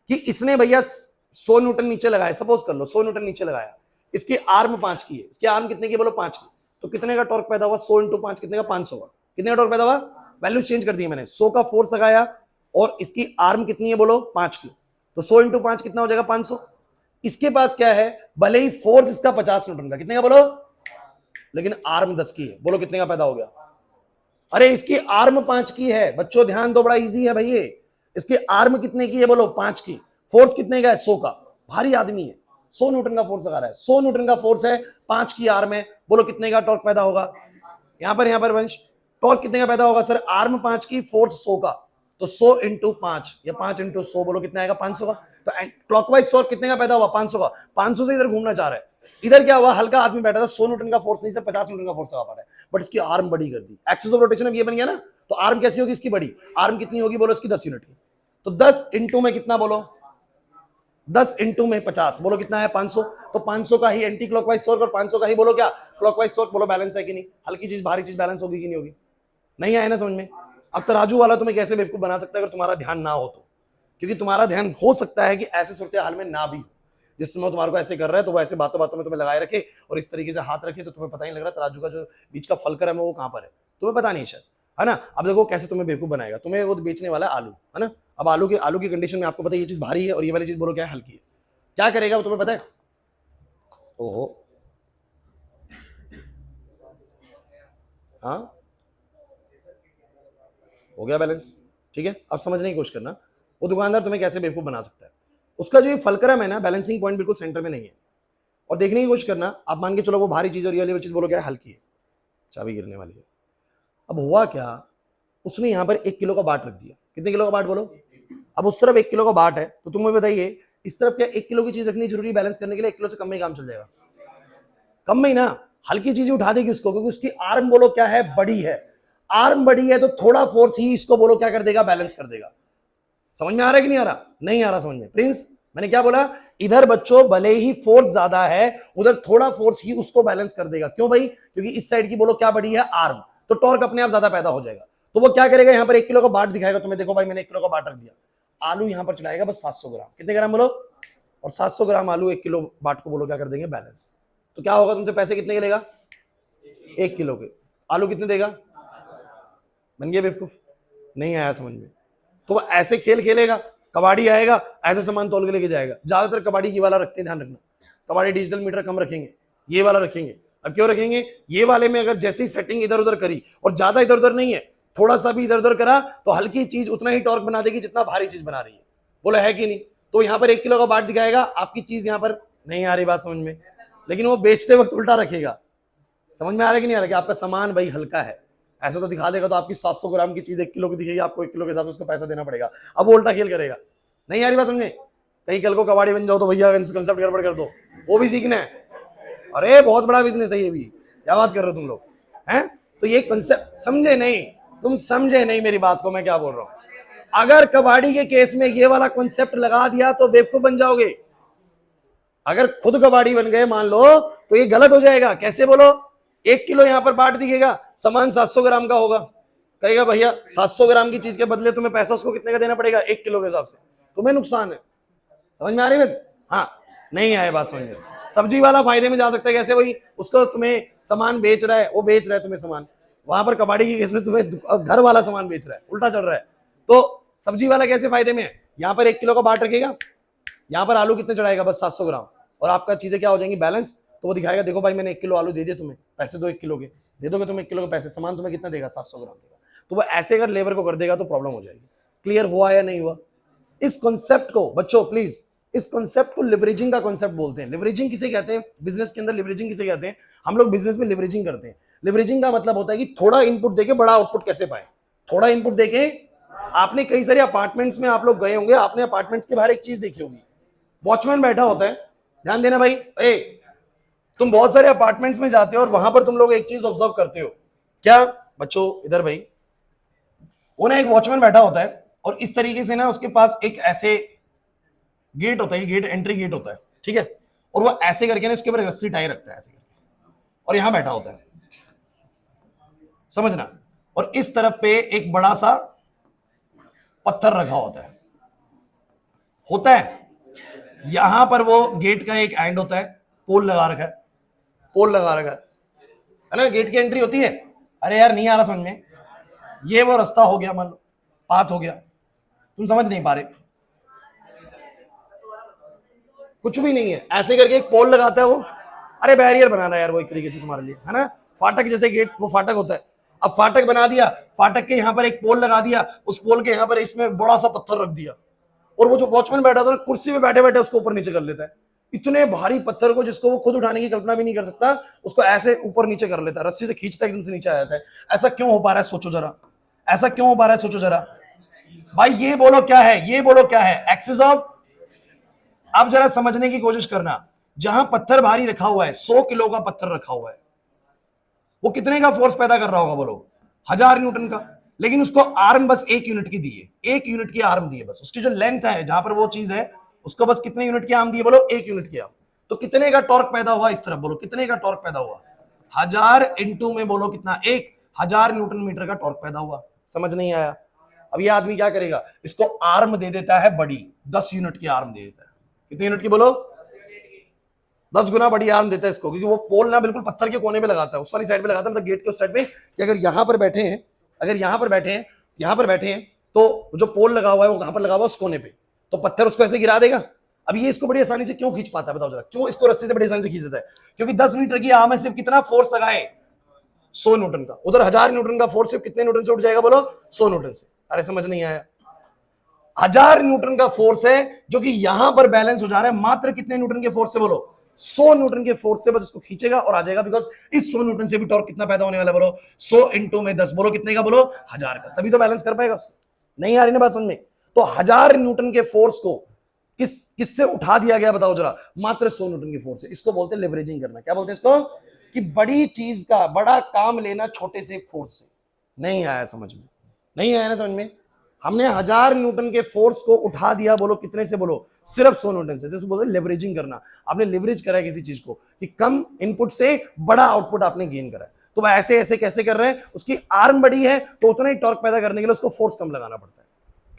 कि इसने भैया 100 न्यूटन नीचे लगाया, सपोज कर लो 100 न्यूटन नीचे लगाया, इसकी आर्म 5 की है, इसकी आर्म कितने की बोलो 5 की, तो कितने का टॉर्क पैदा हुआ, 100 इंटू 5 कितने का, 500 का, कितने का टॉर्क पैदा हुआ, वैल्यू चेंज कर दी मैंने, 100 का फोर्स लगाया और इसकी आर्म कितनी है बोलो 5 की, तो 100 इंटू 5 कितना हो जाएगा 500। इसके पास क्या है, भले ही फोर्स इसका 50 न्यूटन का, कितने का बोलो, लेकिन आर्म 10 की है, बोलो कितने का पैदा हो गया, अरे इसकी आर्म 5 की है बच्चों, ध्यान दो, बड़ा इजी है भैया, इसकी आर्म कितने की है बोलो 5 की, फोर्स कितने का है 100 का, भारी आदमी है, 100 न्यूटन का फोर्स लगा रहा है, 100 न्यूटन का फोर्स है, 5 की आर्म है, बोलो कितने का टॉर्क पैदा होगा, यहां पर वंश टॉर्क कितने का पैदा होगा सर, आर्म 5 की, फोर्स 100 का, तो 100 इंटू 5 या 5 इंटू 100 बोलो कितना आएगा 500 का, तो क्लॉकवाइज टॉर्क कितने का पैदा हुआ 500 का, 500 से इधर घूमना चाह रहा है, इधर क्या हुआ, हल्का आदमी बैठा था, 100 न्यूटन का फोर्स नहीं, सिर्फ 50 न्यूटन का फोर्स लगा पा रहा है, बट इसकी आर्म बड़ी कर दी, एक्सिस ऑफ रोटेशन अब ये बन गया ना, तो आर्म कैसी होगी इसकी बड़ी, आर्म कितनी होगी बोलो इसकी 10 यूनिट की, तो 10 इंटू में कितना बोलो, 10 इंटू में 50 बोलो कितना है 500, तो 500 का ही एंटी क्लॉकवाइज टॉर्क और 500 का ही बोलो क्या क्लॉकवाइज टॉर्क, बोलो बैलेंस है कि नहीं, हल्की चीज भारी चीज बैलेंस होगी कि नहीं होगी, नहीं आया ना समझ में। अब तराजू वाला तुम्हें कैसे बेवकूफ बना सकता है अगर तुम्हारा ध्यान ना हो तो, क्योंकि तुम्हारा ध्यान हो सकता है कि ऐसे सूरत हाल में ना भी हो, जिस समय तुम्हारे को ऐसे कर रहा है तो वो ऐसे बातों बातों में तुम्हें लगाए रखे और इस तरीके से हाथ रखे, तो तुम्हें पता नहीं लग रहा तराजू का जो बीच का फलकर है वो कहां पर है, तुम्हें पता नहीं शायद, है ना। अब देखो कैसे तुम्हें बेवकूफ बनाएगा, तुम्हें वो बेचने वाला है आलू, है ना, अब आलू की कंडीशन में आपको पता है ये चीज भारी है और ये वाली चीज बोलो क्या है हल्की है, क्या करेगा वो तुम्हें पता है, ओहो हाँ हो गया बैलेंस, ठीक है। अब समझने की कोशिश करना वो दुकानदार तुम्हें कैसे बेवकूफ बना सकता है, उसका जो ये फलक्रम है ना, बैलेंसिंग पॉइंट बिल्कुल सेंटर में नहीं है, और देखने की कोशिश करना, आप मान के चलो वो भारी चीज और ये वाली चीज बोलो क्या है हल्की है, चाबी गिरने वाली है। अब हुआ क्या, उसने यहाँ पर 1 किलो का बाट रख दिया, कितने किलो का बाट बोलो, अब उस तरफ 1 किलो का बाट है, तो तुम मुझे बताइए इस तरफ क्या 1 किलो की चीज रखनी जरूरी बैलेंस करने के लिए, 1 किलो से कम में काम चल जाएगा, कम में ही ना, हल्की चीजें उठा देगी उसको, क्योंकि उसकी आर्म बोलो क्या है बड़ी है, आर्म बड़ी है तो थोड़ा फोर्स ही इसको बोलो क्या कर देगा, बैलेंस कर देगा। समझ में आ रहा है कि नहीं आ रहा, नहीं आ रहा समझ में प्रिंस, मैंने क्या बोला, इधर बच्चों भले ही फोर्स ज्यादा है, उधर थोड़ा फोर्स ही उसको बैलेंस कर देगा, क्यों भाई, क्योंकि इस साइड की बोलो क्या बड़ी है आर्म, तो टॉर्क अपने आप ज्यादा पैदा हो जाएगा, तो वो क्या करेगा, यहाँ पर 1 किलो का बाट दिखाएगा तुम्हें, देखो भाई मैंने 1 किलो का बाट रख दिया, आलू यहाँ पर चलाएगा बस 700 ग्राम, कितने ग्राम बोलो, और 700 ग्राम आलू 1 किलो बाट को बोलो क्या कर देंगे बैलेंस, तो क्या होगा तुमसे पैसे कितने के लेगा, 1 किलो के, आलू कितने देगा, बन गया बेवकूफ, नहीं आया समझ में, तो वो ऐसे खेल खेलेगा, कबाड़ी आएगा ऐसे सामान तोल के लेके जाएगा, ज्यादातर कबाड़ी ये वाला रखते हैं, ध्यान रखना, कबाड़ी डिजिटल मीटर कम रखेंगे, ये वाला रखेंगे, अब क्यों रखेंगे, ये वाले में अगर जैसी सेटिंग इधर उधर करी और ज्यादा इधर उधर नहीं है, थोड़ा सा भी इधर उधर करा तो हल्की चीज उतना ही टॉर्क बना देगी जितना भारी चीज बना रही है, बोला है कि नहीं, तो यहाँ पर 1 किलो का बाट दिखाएगा, आपकी चीज यहाँ पर नहीं आ रही बात समझ में, लेकिन वो बेचते वक्त उल्टा रखेगा, समझ में आ रहा है कि नहीं आ रहा, कि आपका सामान भाई हल्का है, ऐसा तो दिखा देगा तो आपकी 700 ग्राम की चीज 1 किलो की दिखेगी, आपको 1 किलो के हिसाब से उसको पैसा देना पड़ेगा, अब वो उल्टा खेल करेगा, नहीं आ रही बात समझे, कहीं कल को कबाड़ी बन जाओ तो भैया कंसेप्ट गड़बड़ कर दो, वो भी सीखना है, अरे बहुत बड़ा बिजनेस है ये भी, क्या बात कर रहे हो तुम लोग हैं, तो ये कंसेप्ट समझे नहीं, तुम समझे नहीं मेरी बात को, मैं क्या बोल रहा हूं, अगर कबाड़ी के केस में ये वाला कंसेप्ट लगा दिया तो बेवकूफ बन जाओगे, अगर खुद कबाड़ी बन गए मान लो तो ये गलत हो जाएगा, कैसे बोलो, 1 किलो यहां पर बांट दिखेगा, सामान 700 ग्राम का होगा, कहेगा भैया 700 ग्राम की चीज के बदले तुम्हें पैसा उसको कितने का देना पड़ेगा, 1 किलो के हिसाब से, तुम्हें नुकसान है। समझ में आ रही है? हाँ, नहीं आए बात समझ में। सब्जी वाला फायदे में जा सकता है, कैसे भाई, उसको तुम्हें सामान बेच रहा है, वो बेच रहा है तुम्हें सामान, वहां पर कबाड़ी की केस में तुम्हें घर वाला सामान बेच रहा है, उल्टा चल रहा है। तो सब्जी वाला कैसे फायदे में है, यहाँ पर 1 किलो का बाट रखेगा, यहाँ पर आलू कितने चढ़ाएगा, बस 700 ग्राम, और आपका चीजें क्या हो जाएंगी, बैलेंस। तो वो दिखाएगा देखो भाई मैंने 1 किलो आलू दे दिए तुम्हें, पैसे दो 1 किलो के, दे दोगे तुम 1 किलो के पैसे, सामान तुम्हें कितना देगा, 700 ग्राम देगा। तो वो ऐसे अगर लेबर को कर देगा तो प्रॉब्लम हो जाएगी। क्लियर हुआ या नहीं हुआ? इस कॉन्सेप्ट को बच्चों प्लीज, इस कॉन्सेप्ट को लिवरेजिंग का कॉन्सेप्ट बोलते हैं। लिवरेजिंग किसे कहते हैं बिजनेस के अंदर, लिवरेजिंग किसे कहते हैं, हम लोग बिजनेस में लिवरेजिंग करते हैं। लिवरेजिंग का मतलब होता है कि थोड़ा इनपुट देके बड़ा आउटपुट कैसे पाए। थोड़ा इनपुट देके, आपने कई सारे अपार्टमेंट्स में आप लोग गए होंगे, आपने अपार्टमेंट्स के बाहर एक चीज देखी होगी, वॉचमैन बैठा होता है, ध्यान देना भाई, तुम बहुत सारे अपार्टमेंट्स में जाते हो और वहां पर तुम लोग एक चीज ऑब्जर्व करते हो, क्या बच्चों, इधर भाई, वो ना एक वॉचमैन बैठा होता है और इस तरीके से ना उसके पास एक ऐसे गेट होता है, गेट एंट्री गेट होता है, ठीक है, और वो ऐसे करके ना इसके ऊपर रस्सी टाई रखता है ऐसे करके, और यहां बैठा होता है, समझना, और इस तरफ पे एक बड़ा सा पत्थर रखा होता है, यहां पर वो गेट का एक एंड होता है, पोल लगा रखा है, पोल लगा रखा है ना, गेट की एंट्री होती है। अरे यार नहीं आ रहा समझ में, ये वो रास्ता हो गया, मान लो पाथ हो गया, तुम समझ नहीं पा रहे, कुछ भी नहीं है, ऐसे करके एक पोल लगाता है वो, अरे बैरियर बनाना है यार वो एक तरीके से तुम्हारे लिए, है ना, फाटक जैसे गेट, वो फाटक होता है। अब फाटक बना दिया, फाटक के यहाँ पर एक पोल लगा दिया, उस पोल के यहाँ पर इसमें बड़ा सा पत्थर रख दिया, और वो जो वॉचमैन बैठा था ना, कुर्सी में बैठे बैठे उसको ऊपर नीचे कर लेता है, इतने भारी पत्थर को जिसको वो खुद उठाने की कल्पना भी नहीं कर सकता, उसको ऐसे ऊपर नीचे कर लेता है, रस्सी से खींचता है, एकदम से नीचे आ जाता है। ऐसा क्यों हो पा रहा है, सोचो जरा, ऐसा क्यों हो पा रहा है, सोचो जरा भाई, ये बोलो क्या है, ये बोलो क्या है, एक्सिस ऑफ। अब जरा समझने की कोशिश करना, जहां पत्थर भारी रखा हुआ है, 100 किलो का पत्थर रखा हुआ है, वो कितने का फोर्स पैदा कर रहा होगा बोलो, 1000 न्यूटन का, लेकिन उसको आर्म बस 1 यूनिट की दी है, 1 यूनिट की आर्म दी है, बस उसकी जो लेंथ है जहां पर वो चीज है, उसको बस कितने यूनिट की आर्म दी है बोलो, 1 यूनिट की आर्म। तो कितने का टॉर्क पैदा हुआ, इस तरफ बोलो कितने का टॉर्क पैदा हुआ, 1000 इंटू में बोलो कितना, 1000 न्यूटन मीटर का टॉर्क पैदा हुआ। समझ नहीं आया? अब ये आदमी क्या करेगा, इसको आर्म दे देता है बड़ी, 10 यूनिट की आर्म दे देता है, कितने यूनिट की बोलो, 10 गुना बड़ी आर्म देता है इसको, क्योंकि वो पोल ना बिल्कुल पत्थर के कोने पे लगाता है, उस वाली साइड पे लगाता है, मतलब गेट के उस साइड पे, कि अगर यहां पर बैठे हैं, अगर यहां पर बैठे हैं, यहां पर बैठे हैं, तो जो पोल लगा हुआ है वो कहां पर लगा हुआ है, उस कोने पे, तो पत्थर उसको ऐसे गिरा देगा। अब ये इसको बड़ी आसानी से क्यों खींच पाता है, बताओ जरा, क्यों इसको रस्सी से बड़ी आसानी से खींच देता है, क्योंकि 10 मीटर की आर्म में सिर्फ कितना फोर्स लगाए, 100 न्यूटन का, उधर 1000 न्यूटन का फोर्स सिर्फ कितने न्यूटन से उठ जाएगा बोलो, 100 न्यूटन से। अरे समझ नहीं आया, 1000 न्यूटन का फोर्स है जो कि यहां पर बैलेंस हो जा रहा है, मात्र कितने न्यूटन के फोर्स से बोलो, 100 न्यूटन के फोर्स से, बस इसको खींचेगा और आ जाएगा, बिकॉज इस 100 न्यूटन से भी टॉर्क कितना पैदा होने वाला बोलो, 100 इंटू में 10 बोलो कितने का बोलो, 1000 का, तभी तो बैलेंस कर पाएगा उसको। नहीं आ रही ना बात समझ में? तो 1000 न्यूटन के फोर्स को किससे उठा दिया गया बताओ जरा, मात्र 100 न्यूटन के फोर्स से। इसको बोलते हैं लिवरेजिंग करना। क्या बोलते हैं इसको? कि बड़ी चीज का बड़ा काम लेना छोटे से फोर्स से। नहीं आया समझ में? नहीं आया ना समझ में? हमने 1000 न्यूटन के फोर्स को उठा दिया, बोलो कितने से बोलो, सिर्फ 100 न्यूटन से। तो बोलते हैं लेवरेजिंग करना। आपने लेवरेज करा है किसी चीज को, कि कम इनपुट से बड़ा आउटपुट आपने गेन करा है। तो वह ऐसे ऐसे कैसे कर रहे हैं, उसकी आर्म बड़ी है तो उतना ही टॉर्क पैदा करने के लिए उसको फोर्स कम लगाना पड़ता है।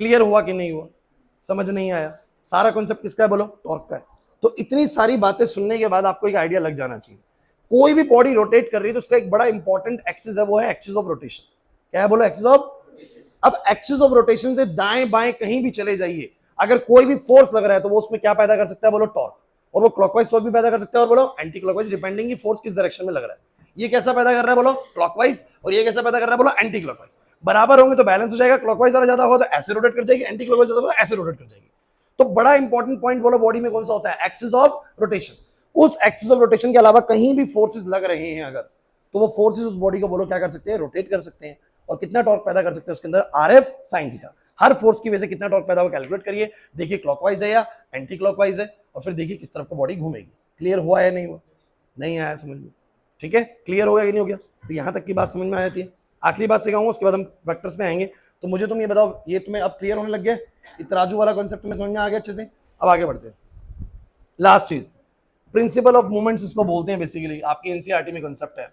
क्लियर हुआ कि नहीं हुआ? समझ नहीं आया? सारा कॉन्सेप्ट किसका है बोलो? टॉर्क का है। तो इतनी सारी बातें सुनने के बाद आपको एक आइडिया लग जाना चाहिए, कोई भी बॉडी रोटेट कर रही है तो उसका एक बड़ा इंपॉर्टेंट एक्सिस है, वो है एक्सिस ऑफ रोटेशन। क्या है बोलो? Axis of. अब एक्सिस ऑफ रोटेशन से दाएं बाएं कहीं भी चले जाइए, अगर कोई भी फोर्स लग रहा है तो वो उसमें क्या पैदा कर सकता है बोलो? टॉर्क। और वो क्लॉकवाइज फोर्स भी पैदा कर सकता है और बोलो एंटी क्लॉकवाइज, डिपेंडिंग की फोर्स किस डायरेक्शन में लग रहा है। ये कैसा पैदा कर रहा है बोलो? क्लॉकवाइज। और ये कैसा पैदा कर रहा है बोलो? Anti clockwise. बराबर होंगे तो बैलेंस हो जाएगा, क्लॉकवाइज ज्यादा होगा तो ऐसे रोटेट कर जाएगी, एंटी क्लॉकवाइज ज्यादा होगा ऐसे रोटेट कर जाएगी। तो बड़ा इंपॉर्टेंट पॉइंट बोलो बॉडी में कौन सा होता है? Axis of rotation. उस एक्सिस ऑफ रोटेशन के अलावा कहीं भी फोर्सेस लग रहे हैं अगर, तो वो फोर्सेस उस बॉडी को बोलो क्या कर सकते हैं? रोटेट कर सकते हैं। और कितना टॉर्क पैदा कर सकते हैं उसके अंदर? RF sin थीटा। हर फोर्स की वजह से कितना टॉर्क पैदा हो कैलकुलेट करिए, देखिए क्लॉकवाइज है या एंटी क्लॉकवाइज है, और फिर देखिए किस तरफ को बॉडी घूमेगी। क्लियर हुआ या नहीं हुआ? नहीं आया समझ में? ठीक है, क्लियर हो गया कि नहीं हो गया? तो यहां तक की बात समझ में आ जाती है। आखिरी बात सिखाऊंगा, उसके बाद हम वेक्टर्स में आएंगे। तो मुझे तुम ये बताओ, ये तुम्हें अब क्लियर होने लग गया? तराजू वाला कॉन्सेप्ट में समझ में आ गया अच्छे से? अब आगे बढ़ते हैं। लास्ट चीज, प्रिंसिपल ऑफ मूवमेंट्स इसको बोलते हैं बेसिकली, आपकी एनसीईआरटी में कॉन्सेप्ट है।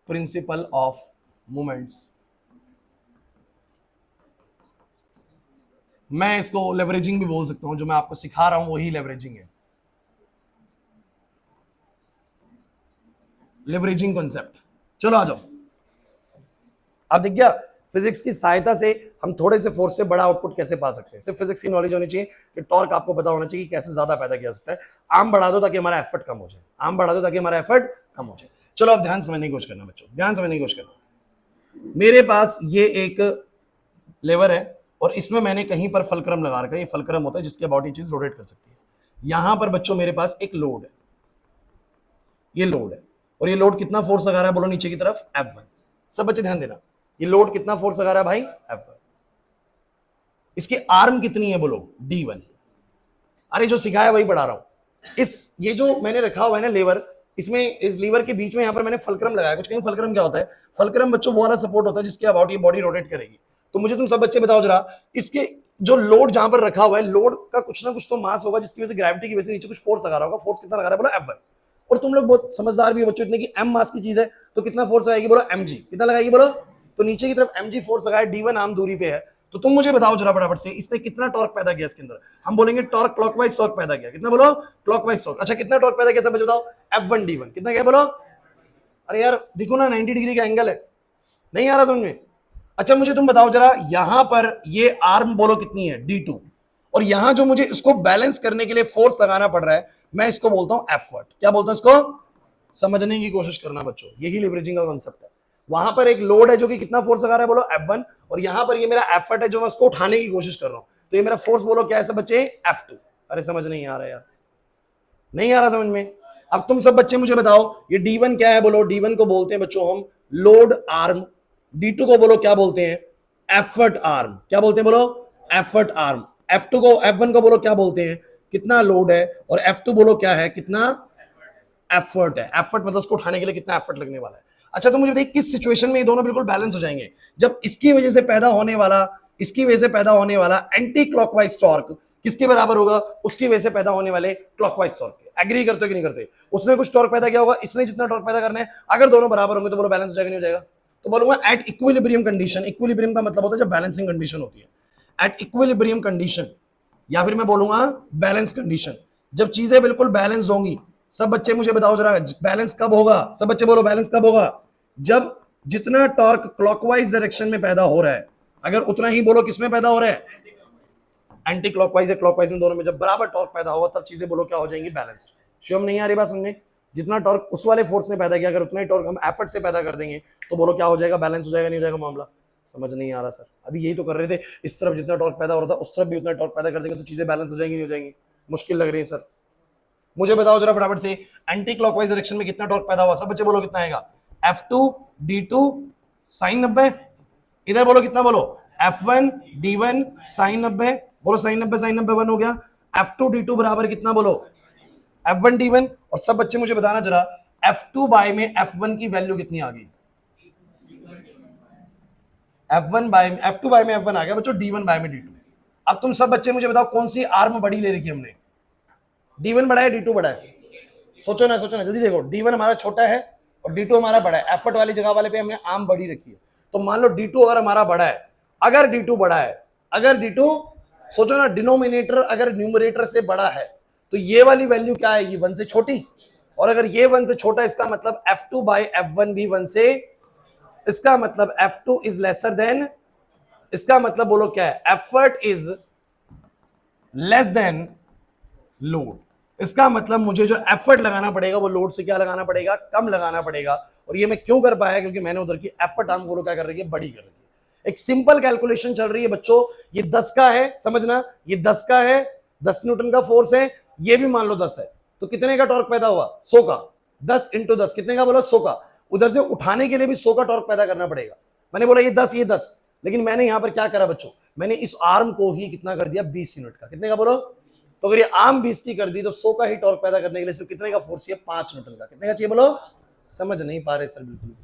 Principle of movements. मैं इसको लेवरेजिंग भी बोल सकता हूं, जो मैं आपको सिखा रहा हूं वही लेवरेजिंग है, लेवरेजिंग कॉन्सेप्ट। चलो आ जाओ। अब दिख गया फिजिक्स की सहायता से हम थोड़े से फोर्स से बड़ा आउटपुट कैसे पा सकते हैं। सिर्फ फिजिक्स की नॉलेज होनी चाहिए कि टॉर्क आपको पता होना चाहिए कि कैसे ज्यादा पैदा किया जा सकता है। आर्म बढ़ा दो ताकि हमारा एफर्ट कम हो जाए, आर्म बढ़ा दो ताकि हमारा एफर्ट कम हो जाए। चलो अब ध्यान समझने की कोशिश करना बच्चों, ध्यान समझने की कोशिश करना। मेरे पास ये एक लेवर है और इसमें मैंने कहीं पर फलक्रम लगा रखा है। ये फलक्रम होता है जिसके अबाउट ये चीज रोटेट कर सकती है। यहां पर बच्चों मेरे पास एक लोड है, ये लोड है, और ये लोड कितना फोर्स लगा रहा है बोलो नीचे की तरफ, F1। सब बच्चे ध्यान देना, ये लोड कितना फोर्स लगा रहा है भाई, F1। इसकी आर्म कितनी है बोलो, D1। अरे जो सिखाया वही पढ़ा रहा हूं। इस ये जो मैंने रखा हुआ है ना लेवर, इसमें इस लीवर के बीच में यहां पर मैंने फलक्रम लगाया। कुछ कहीं फलक्रम क्या होता है, फलक्रम बच्चों वो वाला सपोर्ट होता है जिसके अबाउट ये बॉडी रोटेट करेगी। तो मुझे तुम सब बच्चे बताओ जरा, इसके जो लोड जहां पर रखा हुआ है, लोड का कुछ ना कुछ तो मास होगा जिसकी वजह से ग्रेविटी की वजह से नीचे कुछ फोर्स लगा रहा होगा। फोर्स कितना लगा रहा है बोलो, F1। और तुम लोग बहुत समझदार भी हो बच्चों इतने कि m मास की चीज है तो कितना फोर्स आएगी बोलो, mg। कितना लगाएगी बोलो, तो नीचे की तरफ mg फोर्स लगाया, d1 आर्म दूरी पे है। तो तुम मुझे बताओ जरा फटाफट से, इसने कितना टॉर्क पैदा किया इसके अंदर। हम बोलेंगे टॉर्क क्लॉकवाइज टॉर्क पैदा किया। कितना बोलो, क्लॉकवाइज टॉर्क। अच्छा कितना टॉर्क पैदा किया सब बताओ, F1 d1 कितना क्या बोलो। अरे यार देखो ना 90 डिग्री का एंगल है, नहीं आ रहा समझ में। अच्छा मुझे तुम बताओ जरा, यहां पर ये आर्म बोलो कितनी है, d2, और यहां जो मुझे इसको बैलेंस करने के लिए फोर्स लगाना पड़ रहा है, मैं इसको बोलता हूं एफर्ट। क्या बोलता हूं इसको, समझने की कोशिश करना बच्चों, यही लिवरेजिंग का कांसेप्ट है। वहां पर एक लोड है जो कि कितना फोर्स लगा रहा है बोलो, F1, और यहां पर ये मेरा एफर्ट है जो मैं उसको उठाने की कोशिश कर रहा हूं। तो ये मेरा फोर्स बोलो क्या है सब बच्चे, F2। अरे समझ नहीं आ रहा यार, नहीं आ रहा समझ में। अब तुम सब बच्चे मुझे बताओ ये D1 क्या है बोलो, D1 को बोलते हैं बच्चों हम लोड आर्म, D2 को बोलो क्या बोलते हैं, एफर्ट आर्म। क्या बोलते हैं बोलो, एफर्ट आर्म। F2 को, F1 को बोलो क्या बोलते हैं, कितना लोड है, और F2 बोलो क्या है, कितना एफर्ट है। एफर्ट मतलब उसको उठाने के लिए कितना एफर्ट लगने वाला है। अच्छा तो मुझे बताइए किस सिचुएशन में ये दोनों बिल्कुल बैलेंस हो जाएंगे, जब इसकी वजह से पैदा होने वाला, इसकी वजह से पैदा होने वाला एंटी क्लॉकवाइज टॉर्क किसके बराबर होगा, उसकी वजह से पैदा होने वाले क्लॉकवाइज टॉर्क के। एग्री करते हो कि नहीं करते, उसने कुछ टॉर्क पैदा किया होगा, इसने जितना टॉर्क पैदा करना है, अगर दोनों बराबर होंगे तो बोलो बैलेंस हो जाएगा नहीं हो जाएगा। तो बोलूंगा एट इक्विलिब्रियम कंडीशन। इक्विलिब्रियम का मतलब होता है जब बैलेंसिंग कंडीशन होती है। एट इक्विलिब्रियम कंडीशन, या फिर मैं बोलूंगा बैलेंस कंडीशन, जब चीजें बिल्कुल बैलेंस होंगी। सब बच्चे मुझे बताओ जरा बैलेंस कब होगा, सब बच्चे बोलो बैलेंस कब होगा, जब जितना टॉर्क क्लॉकवाइज डायरेक्शन में पैदा हो रहा है, अगर उतना ही बोलो किसमें पैदा हो रहा है, एंटी क्लॉकवाइज या क्लॉकवाइज में, दोनों में जब बराबर टॉर्क पैदा होगा तब चीजें बोलो क्या हो जाएंगी, बैलेंस्ड। श्योर नहीं आ रही बात समझने, जितना टॉर्क उस वाले फोर्स ने पैदा किया अगर उतना ही टॉर्क हम एफर्ट से पैदा कर देंगे तो बोलो क्या हो जाएगा, बैलेंस हो जाएगा नहीं हो जाएगा मामला। समझ नहीं आ रहा सर, अभी यही तो कर रहे थे, इस तरफ जितना टॉर्क पैदा हो रहा था उस तरफ भी उतना टॉर्क पैदा कर देंगे तो चीजें बैलेंस हो जाएंगी नहीं हो जाएंगी। मुश्किल लग रही है सर, मुझे बताओ जरा फटाफट से, एंटी क्लॉकवाइज डायरेक्शन में कितना टॉर्क पैदा हुआ, सब बच्चे बोलो कितना आएगा, F2 D2 sin 90। इधर बोलो कितना बोलो, F1 D1 sin 90। बोलो sin 90 sin 90 1 हो गया। F2 D2 बराबर कितना बोलो, F1 D1। और सब बच्चे मुझे बताना जरा F2 बाय में F1 की वैल्यू कितनी आ गई, F1 बाय में F2 बाय में F1 आ गया बच्चों, D1 बाय में D2। अब तुम सब बच्चे मुझे बताओ कौन सी आर्म बड़ी ले रखी है हमने, D1 बड़ा है D2 बड़ा है, सोचो ना जल्दी देखो। D1 हमारा छोटा है और D2 हमारा बड़ा है। एफर्ट वाली जगह वाले पे हमने आर्म बड़ी रखी है। तो मान लो D2 अगर हमारा बड़ा है, अगर D2 बड़ा है, अगर D2 सोचो ना डिनोमिनेटर अगर न्यूमरेटर से बड़ा है तो ये वाली वैल्यू क्या आएगी, 1 से छोटी। और अगर ये 1 से छोटा इसका मतलब F2 बाय F1 भी 1 से, इसका मतलब F2 इज लेसर देन, इसका मतलब बोलो क्या है, effort is less than load. इसका मतलब मुझे जो एफर्ट लगाना पड़ेगा वो लोड से क्या लगाना पड़ेगा, कम लगाना पड़ेगा। और ये मैं क्यों कर पाया, क्योंकि मैंने उधर की एफर्ट आर्म को क्या कर रही है, बड़ी कर रही है। एक सिंपल कैलकुलेशन चल रही है बच्चों, ये 10 का है, समझना ये 10 का है, 10 न्यूटन का फोर्स है, ये भी मान लो 10 है, तो कितने का टॉर्क पैदा हुआ, 100 का। 10 इंटू 10 कितने का बोला, 100 का। उधर से उठाने के लिए भी 100 का टॉर्क पैदा करना पड़ेगा। मैंने बोला ये 10 ये 10, लेकिन मैंने यहां पर क्या करा बच्चों, मैंने इस आर्म को ही कितना कर दिया, 20 यूनिट का। कितने का बोलो, तो अगर ये आर्म 20 की कर दी तो 100 का ही टॉर्क पैदा करने के लिए सिर्फ कितने का फोर्स चाहिए, 5 न्यूटन का। कितने का चाहिए बोलो, समझ नहीं पा रहे सर बिल्कुल।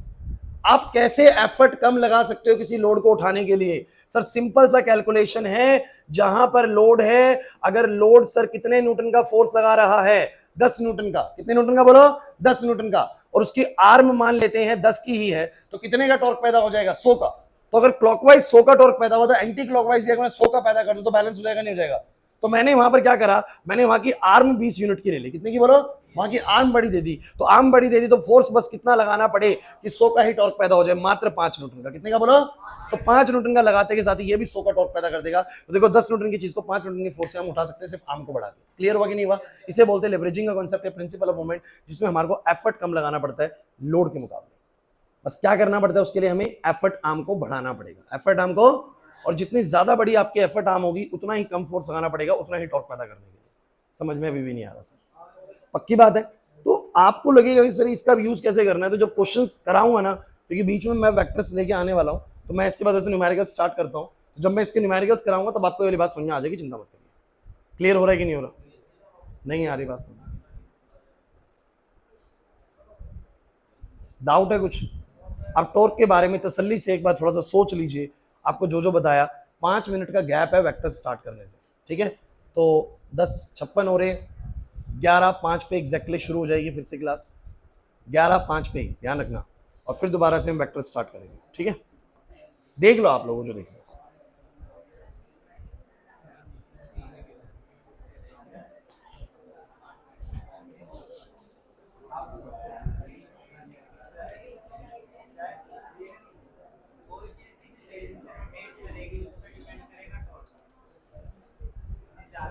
आप कैसे एफर्ट कम लगा सकते हो किसी लोड को उठाने के लिए, सर सिंपल सा कैलकुलेशन है। जहां पर लोड है, अगर लोड सर कितने न्यूटन का फोर्स लगा रहा है, 10 न्यूटन का। कितने न्यूटन का बोलो, 10 न्यूटन का। और उसकी आर्म मान लेते हैं 10 की ही है, तो कितने का टॉर्क पैदा हो जाएगा? 100 का। तो अगर क्लॉकवाइज 100 का टॉर्क पैदा हुआ तो एंटी क्लॉकवाइज भी अगर मैं 100 का पैदा कर दूं तो बैलेंस हो जाएगा नहीं हो जाएगा? तो मैंने वहां पर क्या करा, मैंने वहां की आर्म 20 यूनिट की ले ली। कितने की बोलो? वहां की आर्म बड़ी दे दी। तो आर्म बड़ी दे दी तो फोर्स बस कितना लगाना पड़े कि 100 का ही टॉर्क पैदा हो जाए, मात्र 5 न्यूटन का। कितने का बोलो? तो 5 न्यूटन का लगाते के साथ ही ये भी 100 का टॉर्क पैदा कर देगा। तो देखो 10 न्यूटन की चीज को 5 न्यूटन की फोर्स से हम उठा सकते हैं, सिर्फ आर्म को बढ़ा के। क्लियर हुआ कि नहीं हुआ? इसे बोलते हैं लेवरेजिंग का कॉन्सेप्ट है, प्रिंसिपल ऑफ मूवमेंट, जिसमें हमारे को एफर्ट कम लगाना पड़ता है लोड के मुकाबले। बस क्या करना पड़ता है उसके लिए? हमें एफर्ट आर्म को बढ़ाना पड़ेगा, एफर्ट आर्म को। और जितनी ज्यादा बड़ी आपकी एफर्ट आर्म होगी उतना ही कम फोर्स लगाना पड़ेगा, उतना ही टॉर्क पैदा करने के लिए। समझ में अभी भी नहीं आ रहा सर? पक्की बात है। तो आपको लगेगा कि सर इसका यूज कैसे करना है, तो जब क्वेश्चंस कराऊंगा ना, क्योंकि बीच में मैं वेक्टर्स लेके आने वाला हूं, तो मैं इसके बाद वैसे न्यूमेरिकल्स स्टार्ट करता हूं। तो जब मैं इसके न्यूमेरिकल्स कराऊंगा तब आपको ये वाली बात समझ में आ जाएगी, चिंता मत करिए। क्लियर हो रहा है कि नहीं हो रहा? नहीं आ रही बात समझ? डाउट है कुछ? आप टॉर्क के बारे में तसल्ली से एक बार थोड़ा सा सोच लीजिए। आपको जो जो बताया, 5 मिनट का गैप है वेक्टर स्टार्ट करने से, ठीक है? तो 10:56 हो रहे, 11:05 पे एग्जैक्टली शुरू हो जाएगी फिर से क्लास, 11:05 पे ही ध्यान रखना। और फिर दोबारा से हम वेक्टर स्टार्ट करेंगे, ठीक है? देख लो आप लोगों जो देखना।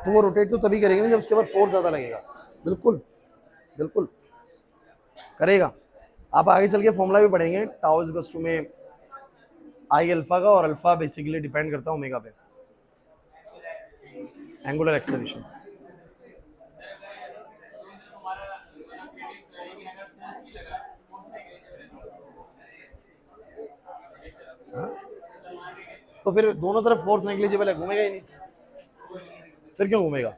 तो वो रोटेट तो तभी करेंगे ना जब उसके बाद फोर्स ज्यादा लगेगा। बिल्कुल बिल्कुल करेगा। आप आगे चल के फॉर्मूला भी पढ़ेंगे, टाउ इज इक्वल्स टू में आई अल्फा का, और अल्फा बेसिकली डिपेंड करता है ओमेगा पे, एंगुलर एक्सेलरेशन। तो फिर दोनों तरफ फोर्स नेग्लिजिबल है, घूमेगा ही नहीं। फिर क्यों घूमेगा?